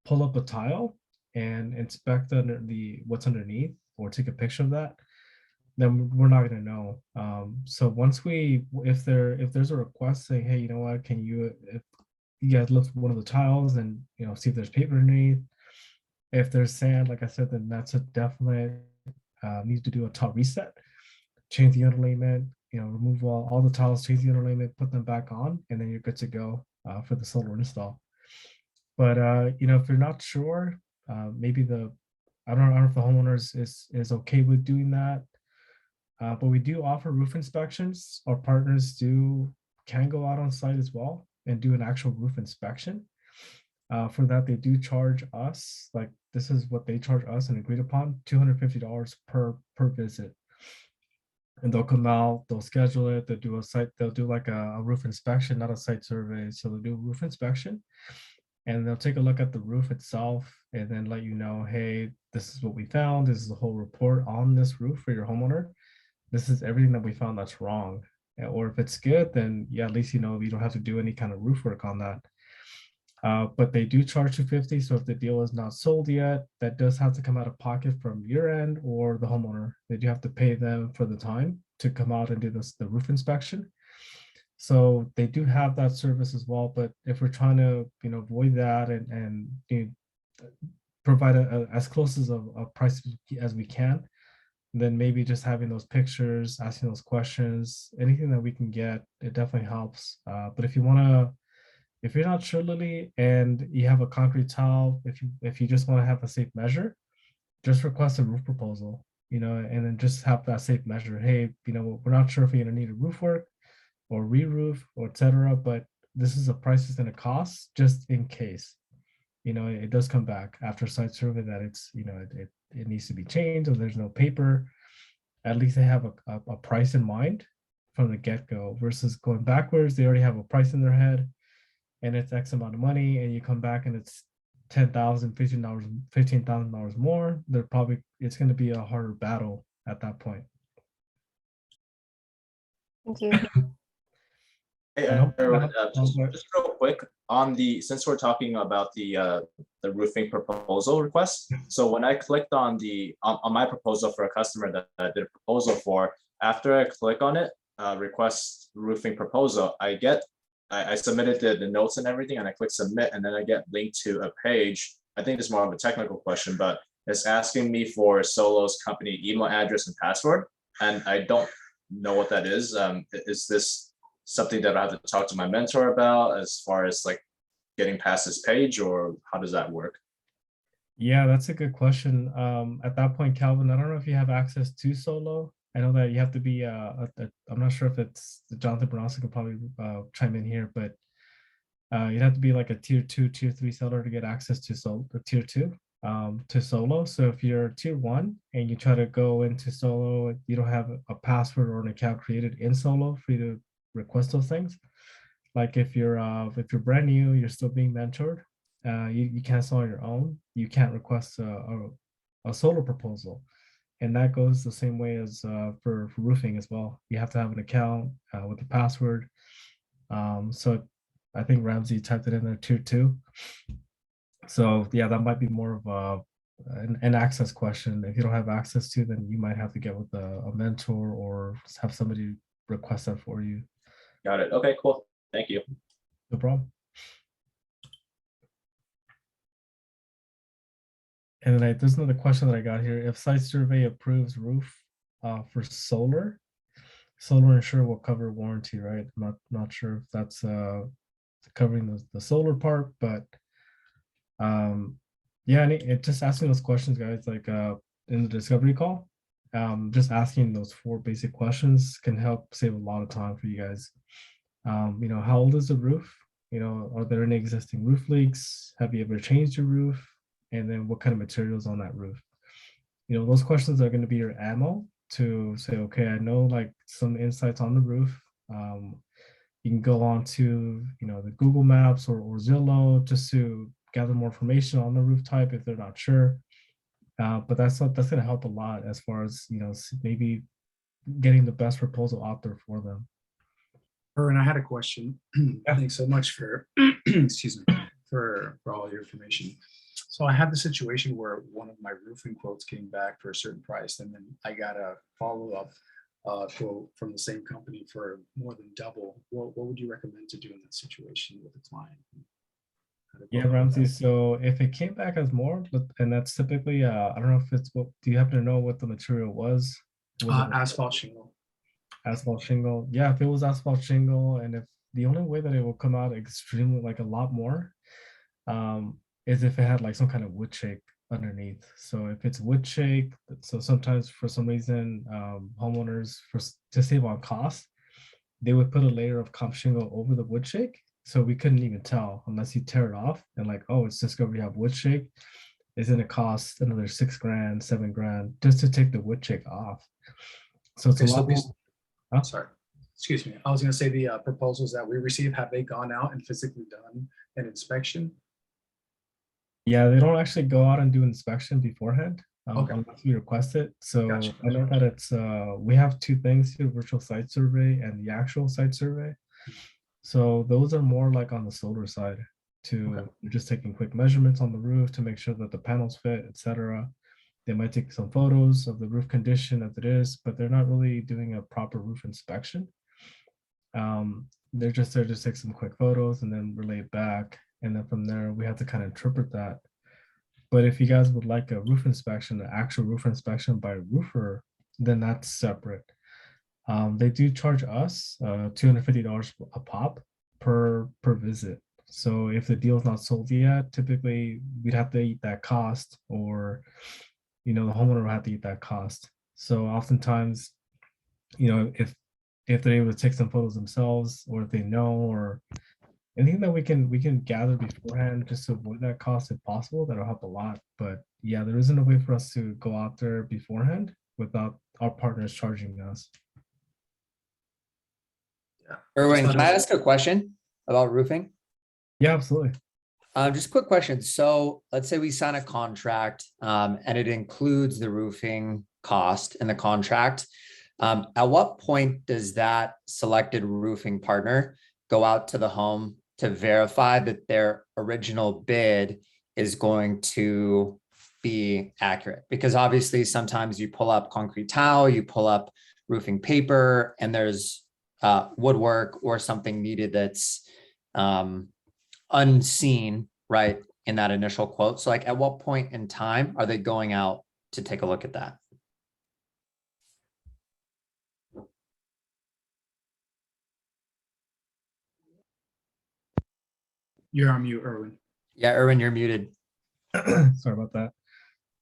pull up a tile and inspect under what's underneath or take a picture of that, then we're not going to know. So once if there's a request saying, hey, you know what, can you, if you guys lift one of the tiles and see if there's paper underneath, if there's sand, like I said, then that's a definite need to do a tile reset, change the underlayment, remove all the tiles, change the underlayment, put them back on, and then you're good to go for the solar install. But if you're not sure, maybe I don't know if the homeowners is okay with doing that. But we do offer roof inspections. Our partners can go out on site as well and do an actual roof inspection. For that, they do charge us, like this is what they charge us and agreed upon, $250 per visit. And they'll come out, they'll schedule it, they'll do like a roof inspection, not a site survey. So they'll do a roof inspection and they'll take a look at the roof itself and then let you know, hey, this is what we found. This is the whole report on this roof for your homeowner. This is everything that we found that's wrong. Or if it's good, then yeah, at least you don't have to do any kind of roof work on that. But they do charge $250. So if the deal is not sold yet, that does have to come out of pocket from your end or the homeowner. They do have to pay them for the time to come out and do the roof inspection. So they do have that service as well. But if we're trying to avoid that and provide as close as a price as we can, then maybe just having those pictures, asking those questions, anything that we can get, it definitely helps. But if you're not sure, Lily, and you have a concrete tile, if you just want to have a safe measure, just request a roof proposal, and then just have that safe measure. Hey, we're not sure if you're gonna need a roof work or re-roof or etc. But this is a price it's gonna cost just in case. It does come back after site survey that it's it needs to be changed or there's no paper. At least they have a price in mind from the get-go versus going backwards. They already have a price in their head and it's X amount of money and you come back and it's $10,000, $15,000 more. It's going to be a harder battle at that point. Thank you. Hey, Erwin, just real quick since we're talking about the roofing proposal request. So when I clicked on my proposal for a customer that I did a proposal for, after I click on it, request roofing proposal, I submitted the notes and everything, and I click submit, and then I get linked to a page. I think it's more of a technical question, but it's asking me for Solo's company email address and password, and I don't know what that is. Is this something that I have to talk to my mentor about as far as like getting past this page, or how does that work? Yeah, that's a good question. At that point, Calvin, I don't know if you have access to Solo. I know that you have to be, I'm not sure if it's Jonathan Bronson could probably chime in here, but you'd have to be like a tier 2, tier 3 seller to get access to tier 2 to Solo. So if you're tier 1 and you try to go into Solo, you don't have a password or an account created in Solo for you to request those things. Like if you're brand new, you're still being mentored, you can't sell on your own. You can't request a solar proposal. And that goes the same way as for roofing as well. You have to have an account with a password. So I think Ramsey typed it in there tier 2. So yeah, that might be more of an access question. If you don't have access to, then you might have to get with a mentor or have somebody request that for you. Got it. Okay, cool. Thank you. No problem. And then there's another question that I got here. If site survey approves roof for solar insurer will cover warranty, right? I'm not sure if that's covering the solar part, but yeah, it just asking those questions, guys, like in the discovery call, just asking those 4 basic questions can help save a lot of time for you guys. How old is the roof? Are there any existing roof leaks? Have you ever changed your roof? And then what kind of materials on that roof? Those questions are going to be your ammo to say, okay, I know like some insights on the roof. You can go on to, the Google Maps or Zillow just to gather more information on the roof type if they're not sure. But that's going to help a lot as far as, maybe getting the best proposal out there for them. Erwin, I had a question. Thanks so much for, excuse me, for all your information. So I had the situation where one of my roofing quotes came back for a certain price, and then I got a follow-up quote from the same company for more than double. What would you recommend to do in that situation with a client? Yeah, Ramsey. So if it came back as more, and that's typically, I don't know if it's what, do you happen to know what the material was? Was it Asphalt shingle. asphalt shingle? Yeah, if it was asphalt shingle, and if the only way that it will come out extremely like a lot more, is if it had like some kind of wood shake underneath. So if it's wood shake, so sometimes for some reason, homeowners to save on cost, they would put a layer of comp shingle over the wood shake. So we couldn't even tell unless you tear it off and like, oh, it's just going to have wood shake. It's going to cost another $6 grand, $7 grand just to take the wood shake off. So it's Okay, a lot. Sorry, excuse me. I was going to say the proposals that we received, have they gone out and physically done an inspection? Yeah, they don't actually go out and do inspection beforehand Okay. unless we request it. So Gotcha. I know that it's we have two things here: virtual site survey and the actual site survey. So those are more like on the solar side to just taking quick measurements on the roof to make sure that the panels fit, etc. They might take some photos of the roof condition as it is, but they're not really doing a proper roof inspection. They're just there to take some quick photos and then relay it back. And then from there, we have to kind of interpret that. But if you guys would like a roof inspection, an actual roof inspection by a roofer, then that's separate. They do charge us $250 a pop per visit. So if the deal's not sold yet, typically we'd have to eat that cost, or the homeowner will have to eat that cost. So oftentimes, if they're able to take some photos themselves, or if they know, or anything that we can gather beforehand just to avoid that cost if possible, that'll help a lot. But yeah, there isn't a way for us to go out there beforehand without our partners charging us. Erwin, can I ask a question about roofing? Yeah, absolutely. Just a quick question. So let's say we sign a contract and it includes the roofing cost in the contract. At what point does that selected roofing partner go out to the home to verify that their original bid is going to be accurate? Because obviously sometimes you pull up concrete tile, you pull up roofing paper, and there's woodwork or something needed that's unseen, right, in that initial quote. So like, at what point in time are they going out to take a look at that? You're on mute, Erwin. Yeah, Erwin, you're muted. Sorry about that.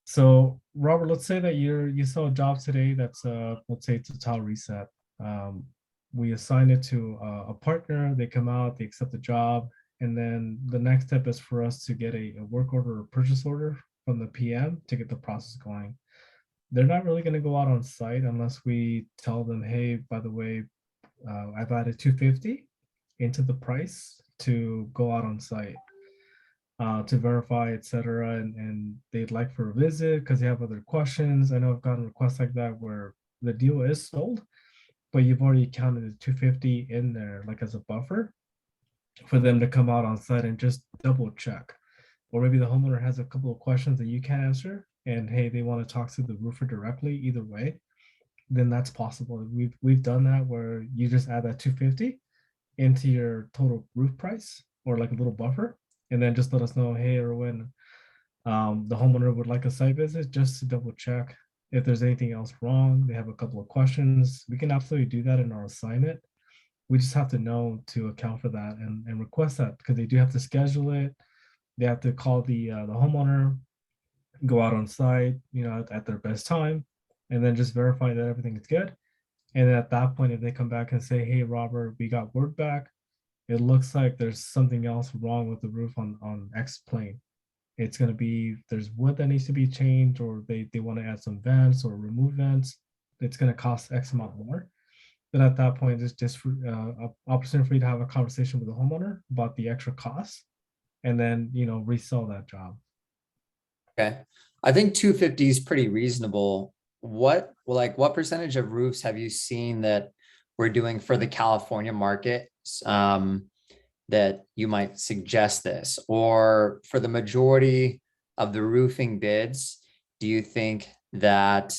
So Robert, let's say that you saw a job today that's let's say it's a tile reset. We assign it to a partner, they come out, they accept the job, and then the next step is for us to get a work order or purchase order from the PM to get the process going. They're not really going to go out on site unless we tell them, hey, by the way, I've added $250 into the price to go out on site to verify, etc. And they'd like for a visit because they have other questions. I know I've gotten requests like that where the deal is sold, but you've already counted the $250 in there like as a buffer for them to come out on site and just double check. Or maybe the homeowner has a couple of questions that you can't answer and hey, they want to talk to the roofer directly. Either way, then that's possible. We've done that where you just add that $250 into your total roof price or like a little buffer, and then just let us know, hey, Erwin, the homeowner would like a site visit just to double check if there's anything else wrong. They have a couple of questions. We can absolutely do that in our assignment. We just have to know to account for that and request that, because they do have to schedule it. They have to call the homeowner, go out on site, at their best time, and then just verify that everything is good. And at that point, if they come back and say, hey, Robert, we got word back, it looks like there's something else wrong with the roof on X plane. It's going to be, there's wood that needs to be changed, or they want to add some vents or remove vents. It's going to cost X amount more. Then at that point, it's just an opportunity for you to have a conversation with the homeowner about the extra costs, and then, resell that job. Okay. I think 250 is pretty reasonable. What percentage of roofs have you seen that we're doing for the California market, that you might suggest this? Or for the majority of the roofing bids, do you think that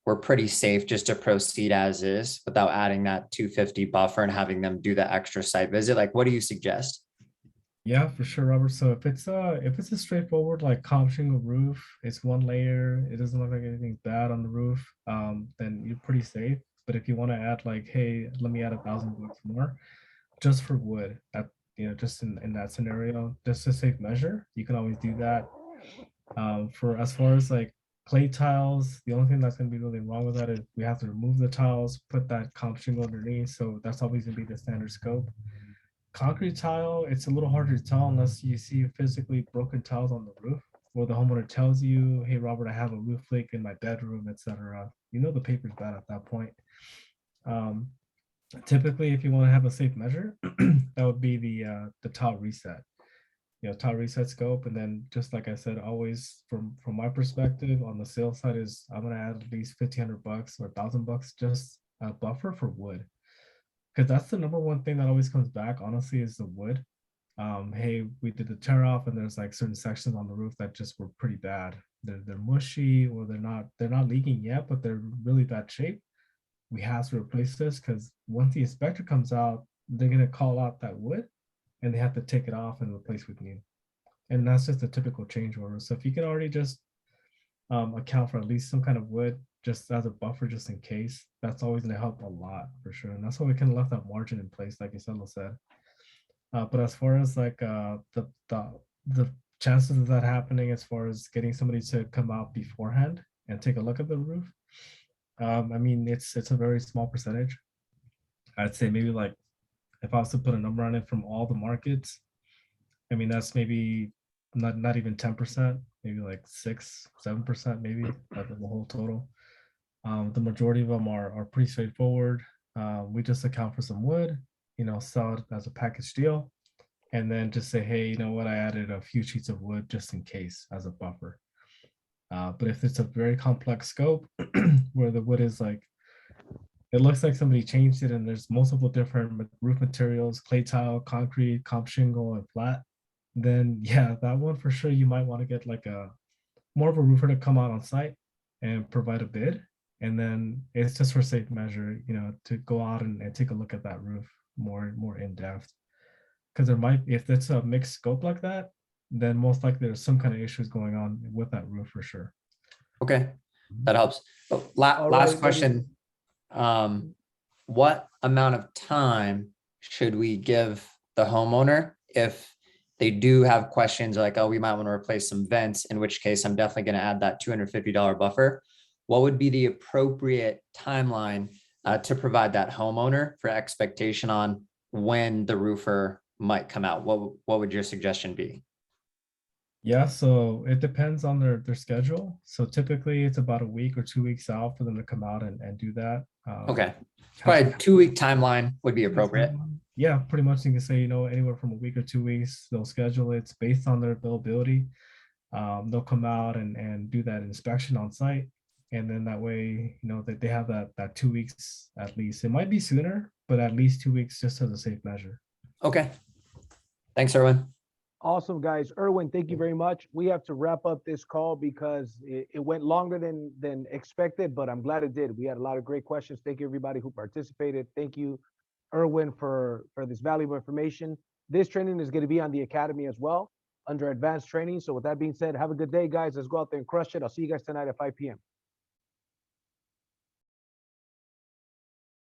we're pretty safe just to proceed as is without adding that 250 buffer and having them do the extra site visit? Like, what do you suggest? Yeah, for sure, Robert. So if it's a straightforward like comp shingle roof, it's one layer, it doesn't look like anything bad on the roof, then you're pretty safe. But if you want to add like, hey, let me add $1,000 more, just for wood, just in that scenario, just a safe measure, you can always do that. For as far as like clay tiles, the only thing that's going to be really wrong with that is we have to remove the tiles, put that comp shingle underneath. So that's always going to be the standard scope. Concrete tile, it's a little harder to tell unless you see physically broken tiles on the roof, or the homeowner tells you, hey, Robert, I have a roof leak in my bedroom, etc. You know the paper's bad at that point. Typically, if you want to have a safe measure, that would be the tile reset. Tile reset scope. And then just like I said, always from my perspective on the sales side is I'm gonna add at least $1,500 or $1,000 just a buffer for wood. Because that's the number one thing that always comes back, honestly, is the wood. Hey, we did the tear off and there's like certain sections on the roof that just were pretty bad. They're mushy, or they're not leaking yet, but they're really bad shape. We have to replace this because once the inspector comes out, they're gonna call out that wood and they have to take it off and replace with new. And that's just a typical change order. So if you can already just account for at least some kind of wood just as a buffer, just in case, that's always going to help a lot for sure. And that's why we kind of left that margin in place, like Isela said. But as far as like the chances of that happening, as far as getting somebody to come out beforehand and take a look at the roof, I mean, it's a very small percentage. I'd say maybe like, if I was to put a number on it from all the markets, I mean, that's maybe not even 10%, maybe like 6-7% maybe of the whole total. The majority of them are pretty straightforward. We just account for some wood, sell it as a package deal, and then just say, hey, you know what, I added a few sheets of wood just in case as a buffer. But if it's a very complex scope where the wood is like, it looks like somebody changed it and there's multiple different roof materials, clay tile, concrete, comp shingle, and flat, then yeah, that one for sure, you might want to get like more of a roofer to come out on site and provide a bid. And then it's just for safe measure, to go out and take a look at that roof more in depth. Because there might, if it's a mixed scope like that, then most likely there's some kind of issues going on with that roof for sure. Okay, that helps. Last question. What amount of time should we give the homeowner if they do have questions like, oh, we might want to replace some vents, in which case I'm definitely going to add that $250 buffer? What would be the appropriate timeline to provide that homeowner for expectation on when the roofer might come out? What would your suggestion be? Yeah, so it depends on their schedule. So typically it's about a week or 2 weeks out for them to come out and do that. Okay, probably 2-week timeline would be appropriate. Yeah, pretty much you can say, anywhere from a week or 2 weeks, they'll schedule it. It's based on their availability. They'll come out and do that inspection on site. And then that way, that they have that 2 weeks at least. It might be sooner, but at least 2 weeks just as a safe measure. Okay. Thanks, Erwin. Awesome, guys. Erwin, thank you very much. We have to wrap up this call because it went longer than expected, but I'm glad it did. We had a lot of great questions. Thank you, everybody who participated. Thank you, Erwin, for this valuable information. This training is going to be on the Academy as well under advanced training. So with that being said, have a good day, guys. Let's go out there and crush it. I'll see you guys tonight at 5 p.m.